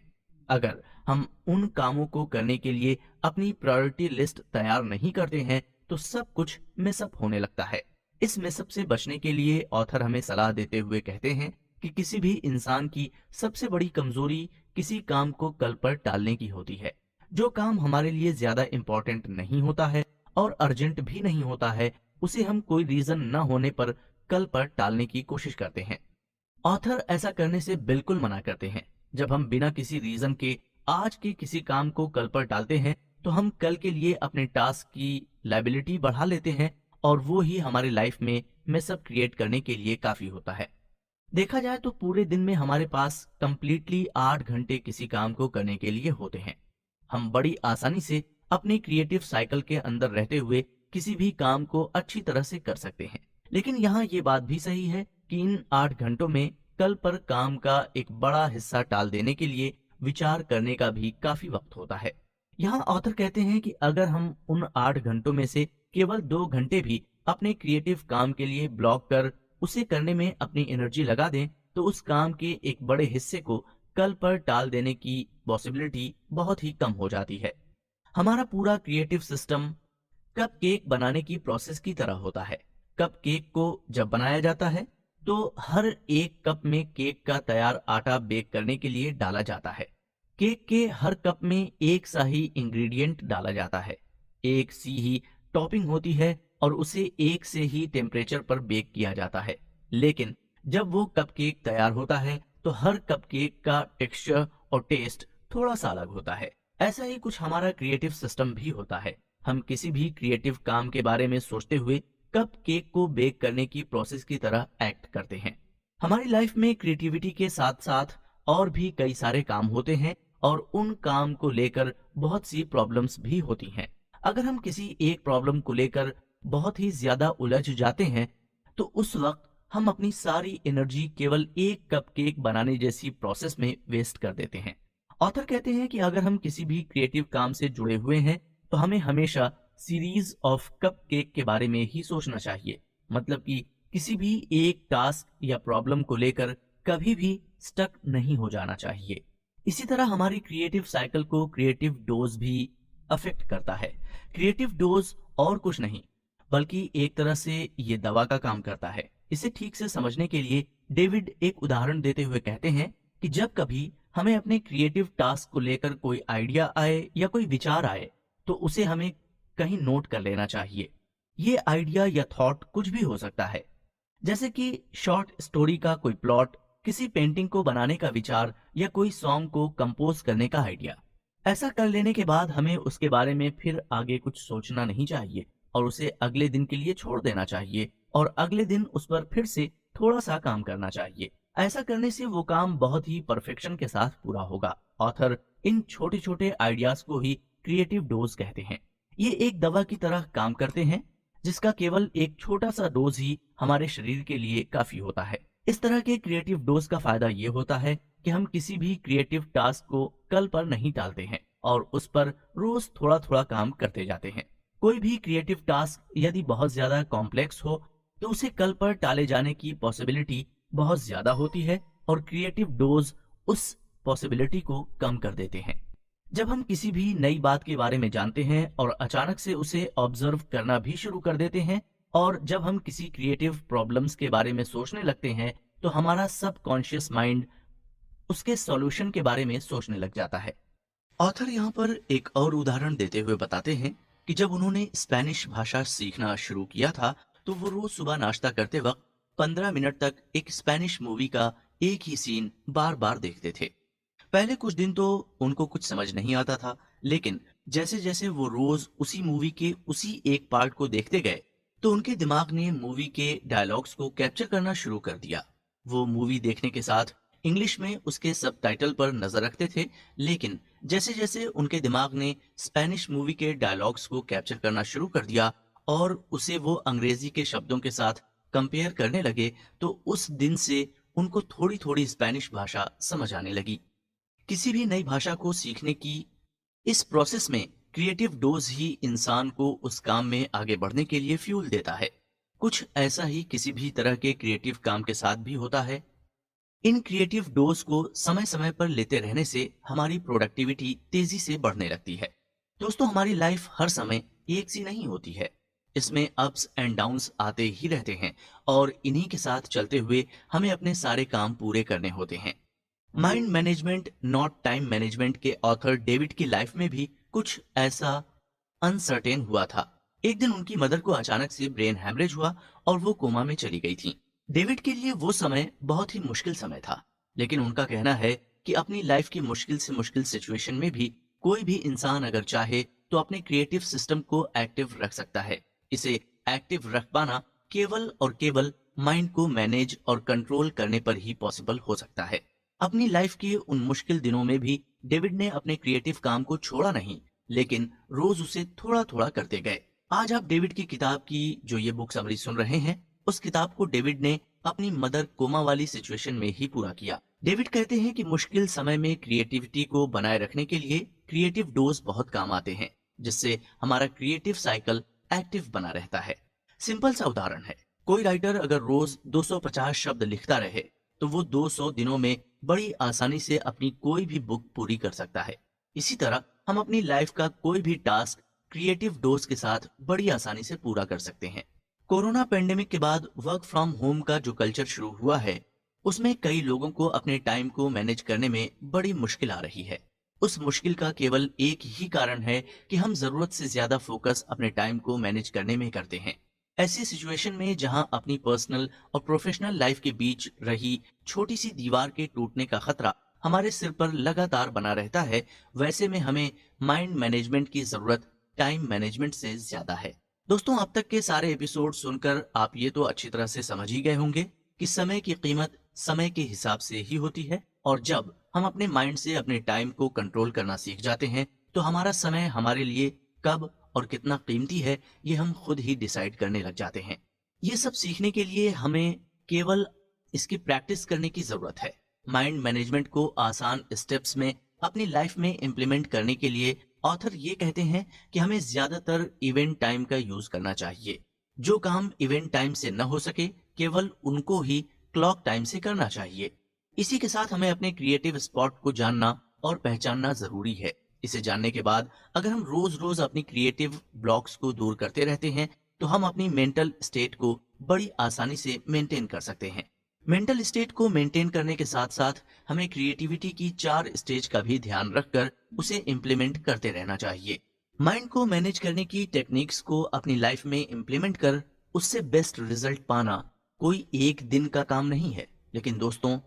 Speaker 1: अगर हम उन कामों को करने के लिए अपनी प्रायोरिटी लिस्ट तैयार नहीं करते हैं तो सब कुछ मिसअप होने लगता है। इस मिसअप से बचने के लिए ऑथर हमें सलाह देते हुए कहते हैं कि किसी भी इंसान की सबसे बड़ी कमजोरी किसी काम को कल पर टालने की होती है। जो काम हमारे लिए ज्यादा इंपॉर्टेंट नहीं होता है और अर्जेंट भी नहीं होता है, उसे हम कोई रीजन न होने पर कल पर टालने की कोशिश करते हैं। ऑथर ऐसा करने से बिल्कुल मना करते हैं। जब हम बिना किसी रीजन के आज के किसी काम को कल पर टालते हैं तो हम कल के लिए अपने टास्क की लायबिलिटी बढ़ा लेते हैं, और वो ही हमारी लाइफ में मिसअप क्रिएट करने के लिए काफी होता है। देखा जाए तो पूरे दिन में हमारे पास कंप्लीटली 8 घंटे किसी काम को करने के लिए होते हैं। हम बड़ी आसानी से अपनी क्रिएटिव साइकिल के अंदर रहते हुए किसी भी काम को अच्छी तरह से कर सकते हैं। लेकिन यहाँ ये बात भी सही है कि इन 8 घंटों में कल पर काम का एक बड़ा हिस्सा टाल देने के लिए विचार करने का भी काफी वक्त होता है। यहाँ ऑथर कहते हैं कि अगर हम उन 8 घंटों में से केवल 2 घंटे भी अपने क्रिएटिव काम के लिए ब्लॉक कर उसे करने में अपनी एनर्जी लगा दें, तो उस काम के एक बड़े हिस्से को कल पर टाल देने की पॉसिबिलिटी बहुत ही कम हो जाती है। हमारा पूरा क्रिएटिव सिस्टम कप केक बनाने की प्रोसेस की तरह होता है। कप केक को जब बनाया जाता है तो हर एक कप में केक का तैयार आटा बेक करने के लिए डाला जाता है। केक के हर कप में एक सा ही इंग्रेडिएंट डाला जाता है, एक सी ही टॉपिंग होती है और उसे एक से ही टेम्परेचर पर बेक किया जाता है। लेकिन जब वो कपकेक तैयार होता है तो हर कपकेक का टेक्सचर और टेस्ट थोड़ा सा अलग होता है। ऐसा ही कुछ हमारा क्रिएटिव सिस्टम भी होता है। हम किसी भी क्रिएटिव काम के बारे में सोचते हुए कपकेक को बेक करने की प्रोसेस की तरह एक्ट करते हैं। हमारी लाइफ में क्रिएटिविटी के साथ साथ और भी कई सारे काम होते हैं और उन काम को लेकर बहुत सी प्रॉब्लम्स भी होती हैं। अगर हम किसी एक प्रॉब्लम को लेकर बहुत ही ज्यादा उलझ जाते हैं तो उस वक्त हम अपनी सारी एनर्जी केवल एक कप केक बनाने जैसी प्रोसेस में वेस्ट कर देते हैं। ऑथर कहते हैं कि अगर हम किसी भी क्रिएटिव काम से जुड़े हुए हैं तो हमें हमेशा सीरीज ऑफ कप केक के बारे में ही सोचना चाहिए। मतलब कि किसी भी एक टास्क या प्रॉब्लम को लेकर कभी भी स्टक नहीं हो जाना चाहिए। इसी तरह हमारी क्रिएटिव साइकिल को क्रिएटिव डोज भी अफेक्ट करता है। क्रिएटिव डोज और कुछ नहीं बल्कि एक तरह से ये दवा का काम करता है। इसे ठीक से समझने के लिए डेविड एक उदाहरण देते हुए कहते हैं कि जब कभी हमें अपने क्रिएटिव टास्क को लेकर कोई आइडिया आए या कोई विचार आए तो उसे हमें कहीं नोट कर लेना चाहिए। ये आइडिया या थॉट कुछ भी हो सकता है, जैसे कि शॉर्ट स्टोरी का कोई प्लॉट, किसी पेंटिंग को बनाने का विचार या कोई सॉन्ग को कंपोज करने का आइडिया। ऐसा कर लेने के बाद हमें उसके बारे में फिर आगे कुछ सोचना नहीं चाहिए और उसे अगले दिन के लिए छोड़ देना चाहिए और अगले दिन उस पर फिर से थोड़ा सा काम करना चाहिए। ऐसा करने से वो काम बहुत ही परफेक्शन के साथ पूरा होगा। ऑथर इन छोटे छोटे आइडियाज को ही क्रिएटिव डोज कहते हैं। ये एक दवा की तरह काम करते हैं जिसका केवल एक छोटा सा डोज ही हमारे शरीर के लिए काफी होता है। इस तरह के क्रिएटिव डोज का फायदा ये होता है कि हम किसी भी क्रिएटिव टास्क को कल पर नहीं टालते हैं और उस पर रोज थोड़ा थोड़ा काम करते जाते हैं। कोई भी क्रिएटिव टास्क यदि बहुत ज्यादा कॉम्प्लेक्स हो तो उसे कल पर टाले जाने की पॉसिबिलिटी बहुत ज्यादा होती है और क्रिएटिव डोज उस पॉसिबिलिटी को कम कर देते हैं। जब हम किसी भी नई बात के बारे में जानते हैं और अचानक से उसे ऑब्जर्व करना भी शुरू कर देते हैं और जब हम किसी क्रिएटिव प्रॉब्लम्स के बारे में सोचने लगते हैं तो हमारा सबकॉन्शियस माइंड उसके सॉल्यूशन के बारे में सोचने लग जाता है। ऑथर यहाँ पर एक और उदाहरण देते हुए बताते हैं कि जब उन्होंने स्पेनिश भाषा सीखना शुरू किया था तो वो रोज सुबह नाश्ता करते वक्त 15 मिनट तक एक स्पेनिश मूवी का एक ही सीन बार बार देखते थे। पहले कुछ दिन तो उनको कुछ समझ नहीं आता था, लेकिन जैसे जैसे वो रोज उसी मूवी के उसी एक पार्ट को देखते गए तो उनके दिमाग ने मूवी के डायलॉग्स को कैप्चर करना शुरू कर दिया। वो मूवी देखने के साथ इंग्लिश में उसके सबटाइटल पर नजर रखते थे, लेकिन जैसे जैसे उनके दिमाग ने स्पेनिश मूवी के डायलॉग्स को कैप्चर करना शुरू कर दिया और उसे वो अंग्रेजी के शब्दों के साथ कंपेयर करने लगे तो उस दिन से उनको थोड़ी थोड़ी स्पेनिश भाषा समझ आने लगी। किसी भी नई भाषा को सीखने की इस प्रोसेस में क्रिएटिव डोज ही इंसान को उस काम में आगे बढ़ने के लिए फ्यूल देता है। कुछ ऐसा ही किसी भी तरह के क्रिएटिव काम के साथ भी होता है। इन क्रिएटिव डोज को समय समय पर लेते रहने से हमारी प्रोडक्टिविटी तेजी से बढ़ने लगती है। दोस्तों, हमारी लाइफ हर समय एक सी नहीं होती है। इसमें अप्स एंड डाउन्स आते ही रहते हैं और इन्हीं के साथ चलते हुए हमें अपने सारे काम पूरे करने होते हैं। Mind management not time management के ऑथर डेविड की लाइफ में भी कुछ ऐसा अनसर्टेन हुआ था। एक दिन उनकी मदर को अचानक से ब्रेन हैमरेज हुआ और वो कोमा में चली गई थी। डेविड के लिए वो समय बहुत ही मुश्किल समय था, लेकिन उनका कहना है कि अपनी लाइफ की मुश्किल से मुश्किल सिचुएशन में भी कोई भी इंसान अगर चाहे तो अपने क्रिएटिव सिस्टम को एक्टिव रख सकता है। इसे एक्टिव रख पाना केवल और केवल माइंड को मैनेज और कंट्रोल करने पर ही पॉसिबल हो सकता है। अपनी लाइफ के उन मुश्किल दिनों में भी डेविड ने अपने क्रिएटिव काम को छोड़ा नहीं, लेकिन रोज उसे थोड़ा थोड़ा करते गए। आज आप डेविड की किताब की जो ये बुक समरी सुन रहे हैं, उस किताब को डेविड ने अपनी मदर कोमा वाली सिचुएशन में ही पूरा किया। डेविड कहते हैं कि मुश्किल समय में क्रिएटिविटी को बनाए रखने के लिए क्रिएटिव डोज बहुत काम आते हैं, जिससे हमारा क्रिएटिव साइकिल एक्टिव बना रहता है। सिंपल सा उदाहरण है, कोई राइटर अगर रोज 250 शब्द लिखता रहे तो वो 200 दिनों में बड़ी आसानी से अपनी कोई भी बुक पूरी कर सकता है। इसी तरह हम अपनी लाइफ का कोई भी टास्क क्रिएटिव डोज के साथ बड़ी आसानी से पूरा कर सकते हैं। कोरोना पेंडेमिक के बाद वर्क फ्रॉम होम का जो कल्चर शुरू हुआ है, उसमें कई लोगों को अपने टाइम को मैनेज करने में बड़ी मुश्किल आ रही है। उस मुश्किल का केवल एक ही कारण है कि हम जरूरत से ज्यादा फोकस अपने टाइम को मैनेज करने में करते हैं। ऐसी सिचुएशन में जहां अपनी पर्सनल और प्रोफेशनल लाइफ के बीच रही छोटी सी दीवार के टूटने का खतरा हमारे सिर पर लगातार बना रहता है, वैसे में हमें माइंड मैनेजमेंट की जरूरत टाइम मैनेजमेंट से ज्यादा है। दोस्तों, अब तक के सारे एपिसोड सुनकर आप ये तो अच्छी तरह से समझ ही गए होंगे कि समय की कीमत समय के हिसाब से ही होती है, और जब हम अपने माइंड से अपने टाइम को कंट्रोल करना सीख जाते हैं तो हमारा समय हमारे लिए कब और कितना कीमती है ये हम खुद ही डिसाइड करने लग जाते हैं। ये सब सीखने के लिए हमें केवल इसकी प्रैक्टिस करने की जरूरत है। माइंड मैनेजमेंट को आसान स्टेप्स में अपनी लाइफ में इम्प्लीमेंट करने के लिए ऑथर ये कहते हैं कि हमें ज्यादातर इवेंट टाइम का यूज करना चाहिए। जो काम इवेंट टाइम से न हो सके, केवल उनको ही क्लॉक टाइम से करना चाहिए। इसी के साथ हमें अपने क्रिएटिव स्पॉट को जानना और पहचानना जरूरी है। इसे जानने के बाद अगर हम रोज रोज अपनी क्रिएटिव ब्लॉक्स को दूर करते रहते हैं तो हम अपनी मेंटल स्टेट को बड़ी आसानी से मेंटेन कर सकते हैं। मेंटल स्टेट को मेंटेन करने के साथ साथ हमें क्रिएटिविटी की 4 स्टेज का भी ध्यान रखकर उसे इम्प्लीमेंट करते रहना चाहिए। माइंड को मैनेज करने की टेक्निक्स को अपनी लाइफ में इम्प्लीमेंट कर उससे बेस्ट रिजल्ट पाना कोई एक दिन का काम नहीं है। लेकिन दोस्तों,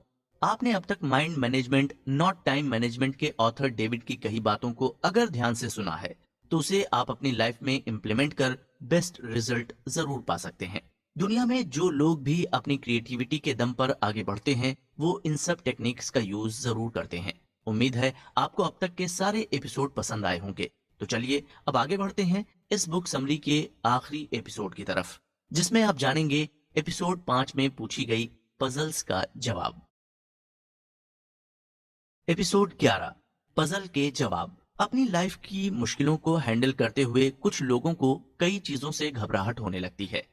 Speaker 1: आपने अब तक mind management not time management के ऑथर डेविड की कही बातों को अगर ध्यान से सुना है तो उसे आप अपनी लाइफ में इम्प्लीमेंट कर बेस्ट रिजल्ट जरूर पा सकते हैं। दुनिया में जो लोग भी अपनी क्रिएटिविटी के दम पर आगे बढ़ते हैं वो इन सब टेक्निक्स का यूज जरूर करते हैं। उम्मीद है आपको अब तक के सारे एपिसोड पसंद आए होंगे। तो चलिए अब आगे बढ़ते हैं इस बुक समरी के आखिरी एपिसोड की तरफ, जिसमें आप जानेंगे एपिसोड 5 में पूछी गई पजल्स का जवाब। एपिसोड 11, पजल के जवाब। अपनी लाइफ की मुश्किलों को हैंडल करते हुए कुछ लोगों को कई चीजों से घबराहट होने लगती है।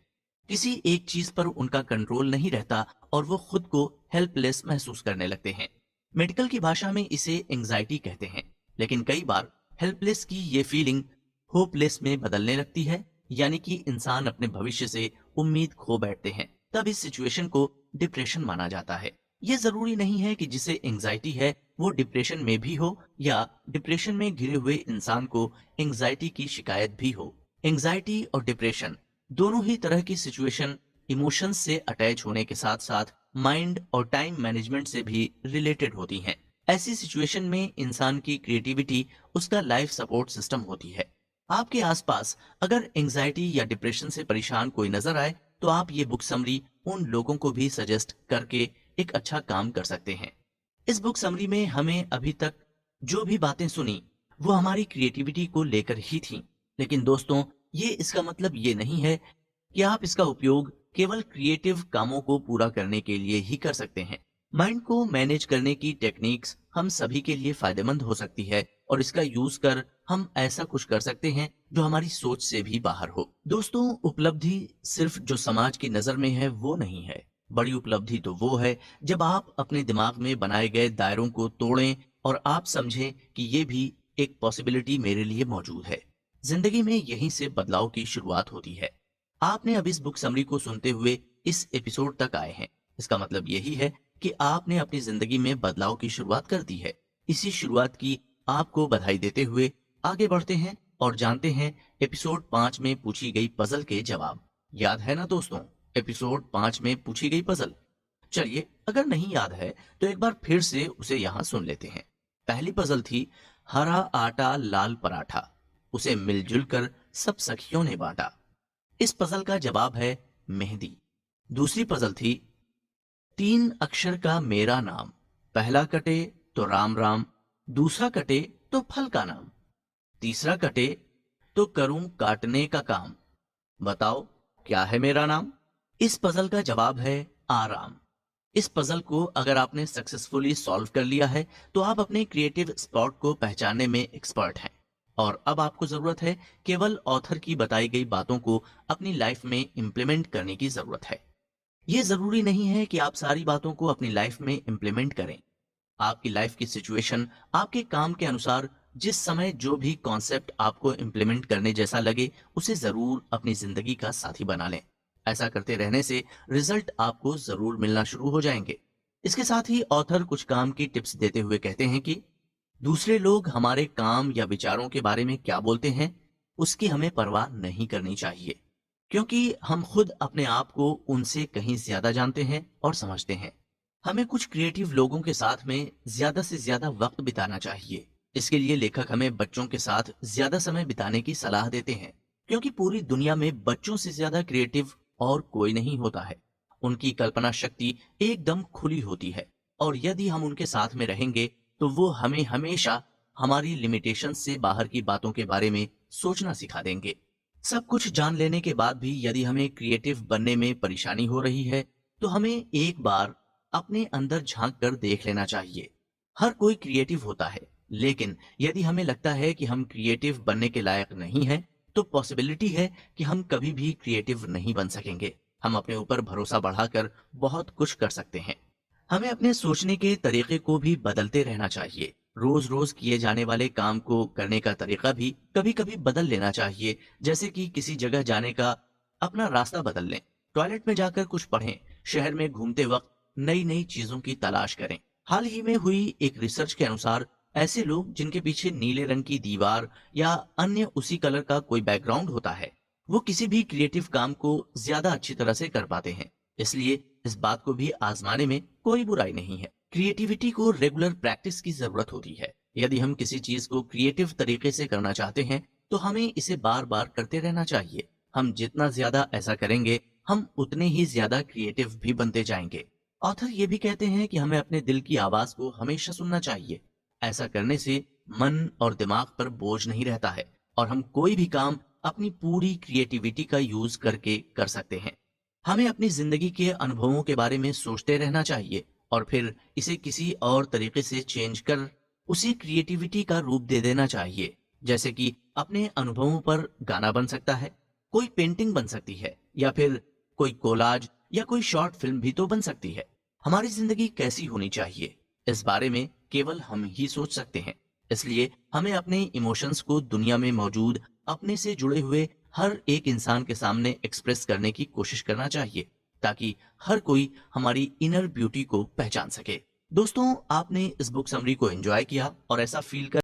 Speaker 1: किसी एक चीज पर उनका कंट्रोल नहीं रहता और वो खुद को हेल्पलेस महसूस करने लगते हैं। मेडिकल की भाषा में इसे एंजाइटी कहते हैं। लेकिन कई बार हेल्पलेस की ये फीलिंग होपलेस में बदलने लगती है, यानी कि इंसान अपने भविष्य से उम्मीद खो बैठते हैं। तब इस सिचुएशन को डिप्रेशन माना जाता है। ये जरूरी नहीं है कि जिसे एंजाइटी है वो डिप्रेशन में भी हो या डिप्रेशन में घिरे हुए इंसान को एंजाइटी की शिकायत भी हो। एंजाइटी और डिप्रेशन दोनों ही तरह की सिचुएशन इमोशंस से अटैच होने के साथ साथ माइंड और टाइम मैनेजमेंट से भी रिलेटेड होती हैं। ऐसी सिचुएशन में इंसान की क्रिएटिविटी उसका लाइफ सपोर्ट सिस्टम होती है। आपके आसपास अगर एंजाइटी या डिप्रेशन से परेशान कोई नजर आए तो आप ये बुक समरी उन लोगों को भी सजेस्ट करके एक अच्छा काम कर सकते हैं। इस बुक समरी में हमें अभी तक जो भी बातें सुनी वो हमारी क्रिएटिविटी को लेकर ही थी। लेकिन दोस्तों, ये इसका मतलब ये नहीं है कि आप इसका उपयोग केवल क्रिएटिव कामों को पूरा करने के लिए ही कर सकते हैं। माइंड को मैनेज करने की टेक्निक्स हम सभी के लिए फायदेमंद हो सकती है और इसका यूज कर हम ऐसा कुछ कर सकते हैं जो हमारी सोच से भी बाहर हो। दोस्तों, उपलब्धि सिर्फ जो समाज की नजर में है वो नहीं है। बड़ी उपलब्धि तो वो है जब आप अपने दिमाग में बनाए गए दायरों को तोड़ें और आप समझें कि ये भी एक पॉसिबिलिटी मेरे लिए मौजूद है। जिंदगी में यहीं से बदलाव की शुरुआत होती है। आपने अब इस बुक समरी को सुनते हुए इस एपिसोड तक आए हैं, इसका मतलब यही है कि आपने अपनी जिंदगी में बदलाव की शुरुआत कर दी है। इसी शुरुआत की आपको बधाई देते हुए आगे बढ़ते हैं और जानते हैं एपिसोड 5 में पूछी गई पजल के जवाब। याद है ना दोस्तों, एपिसोड 5 में पूछी गई पजल? चलिए, अगर नहीं याद है तो एक बार फिर से उसे यहाँ सुन लेते हैं। पहली पजल थी हरा आटा लाल पराठा, उसे मिलजुल कर सब सखियों ने बांटा। इस पजल का जवाब है मेहंदी। दूसरी पजल थी 3 अक्षर का मेरा नाम, पहला कटे तो राम राम, दूसरा कटे तो फल का नाम, तीसरा कटे तो करूं काटने का काम, बताओ क्या है मेरा नाम? इस पजल का जवाब है आराम। इस पजल को अगर आपने सक्सेसफुली सॉल्व कर लिया है तो आप अपने क्रिएटिव स्पॉट को पहचानने में एक्सपर्ट हैं और अब आपको जरूरत है केवल ऑथर की बताई गई बातों को अपनी लाइफ में इम्प्लीमेंट करने की जरूरत है। यह जरूरी नहीं है कि आप सारी बातों को अपनी लाइफ में इम्प्लीमेंट करें। आपकी लाइफ की सिचुएशन आपके काम के अनुसार जिस समय जो भी कॉन्सेप्ट आपको इम्प्लीमेंट करने जैसा लगे उसे जरूर अपनी जिंदगी का साथी बना लें। ऐसा करते रहने से रिजल्ट आपको जरूर मिलना शुरू हो जाएंगे। इसके साथ ही ऑथर कुछ काम की टिप्स देते हुए कहते हैं कि दूसरे लोग हमारे काम या विचारों के बारे में क्या बोलते हैं, उसकी हमें परवाह नहीं करनी चाहिए, क्योंकि हम खुद अपने आप को उनसे कहीं ज्यादा जानते हैं और समझते हैं। हमें कुछ क्रिएटिव लोगों के साथ में ज्यादा से ज्यादा वक्त बिताना चाहिए। इसके लिए लेखक हमें बच्चों के साथ ज्यादा समय बिताने की सलाह देते हैं, क्योंकि पूरी दुनिया में बच्चों से ज्यादा क्रिएटिव और कोई नहीं होता है। उनकी कल्पना शक्ति एकदम खुली होती है, और यदि हम उनके साथ में रहेंगे तो वो हमें हमेशा हमारी लिमिटेशन से बाहर की बातों के बारे में सोचना सिखा देंगे। सब कुछ जान लेने के बाद भी यदि हमें क्रिएटिव बनने में परेशानी हो रही है, तो हमें एक बार अपने अंदर झांक कर देख लेना चाहिए। हर कोई क्रिएटिव होता है, लेकिन यदि हमें लगता है कि हम क्रिएटिव बनने के लायक नहीं हैं, तो पॉसिबिलिटी है कि हम कभी भी क्रिएटिव नहीं बन सकेंगे। हम अपने ऊपर भरोसा बढ़ाकर बहुत कुछ कर सकते हैं। हमें अपने सोचने के तरीके को भी बदलते रहना चाहिए। रोज रोज किए जाने वाले काम को करने का तरीका भी कभी कभी बदल लेना चाहिए। जैसे कि किसी जगह जाने का अपना रास्ता बदल लें, टॉयलेट में जाकर कुछ पढ़ें, शहर में घूमते वक्त नई नई चीजों की तलाश करें। हाल ही में हुई एक रिसर्च के अनुसार ऐसे लोग जिनके पीछे नीले रंग की दीवार या अन्य उसी कलर का कोई बैकग्राउंड होता है, वो किसी भी क्रिएटिव काम को ज्यादा अच्छी तरह से कर पाते हैं। इसलिए इस बात को भी आजमाने में कोई बुराई नहीं है। क्रिएटिविटी को रेगुलर प्रैक्टिस की जरूरत होती है। यदि हम किसी चीज को क्रिएटिव तरीके से करना चाहते हैं, तो हमें इसे बार बार करते रहना चाहिए। हम जितना ज्यादा ऐसा करेंगे, हम उतने ही ज्यादा क्रिएटिव भी बनते जाएंगे। ऑथर ये भी कहते हैं कि हमें अपने दिल की आवाज को हमेशा सुनना चाहिए। ऐसा करने से मन और दिमाग पर बोझ नहीं रहता है, और हम कोई भी काम अपनी पूरी क्रिएटिविटी का यूज करके कर सकते हैं। हमें अपनी जिंदगी के अनुभवों के बारे में सोचते रहना चाहिए, और फिर इसे किसी और तरीके से चेंज कर उसी क्रिएटिविटी का रूप दे देना चाहिए। जैसे कि अपने अनुभवों पर गाना बन सकता है, कोई पेंटिंग बन सकती है, या फिर कोई कोलाज या कोई शॉर्ट फिल्म भी तो बन सकती है। हमारी जिंदगी कैसी होनी चाहिए, इस बारे में केवल हम ही सोच सकते हैं। इसलिए हमें अपने इमोशंस को दुनिया में मौजूद अपने से जुड़े हुए हर एक इंसान के सामने एक्सप्रेस करने की कोशिश करना चाहिए, ताकि हर कोई हमारी इनर ब्यूटी को पहचान सके। दोस्तों, आपने इस बुक समरी को एंजॉय किया और ऐसा फील कर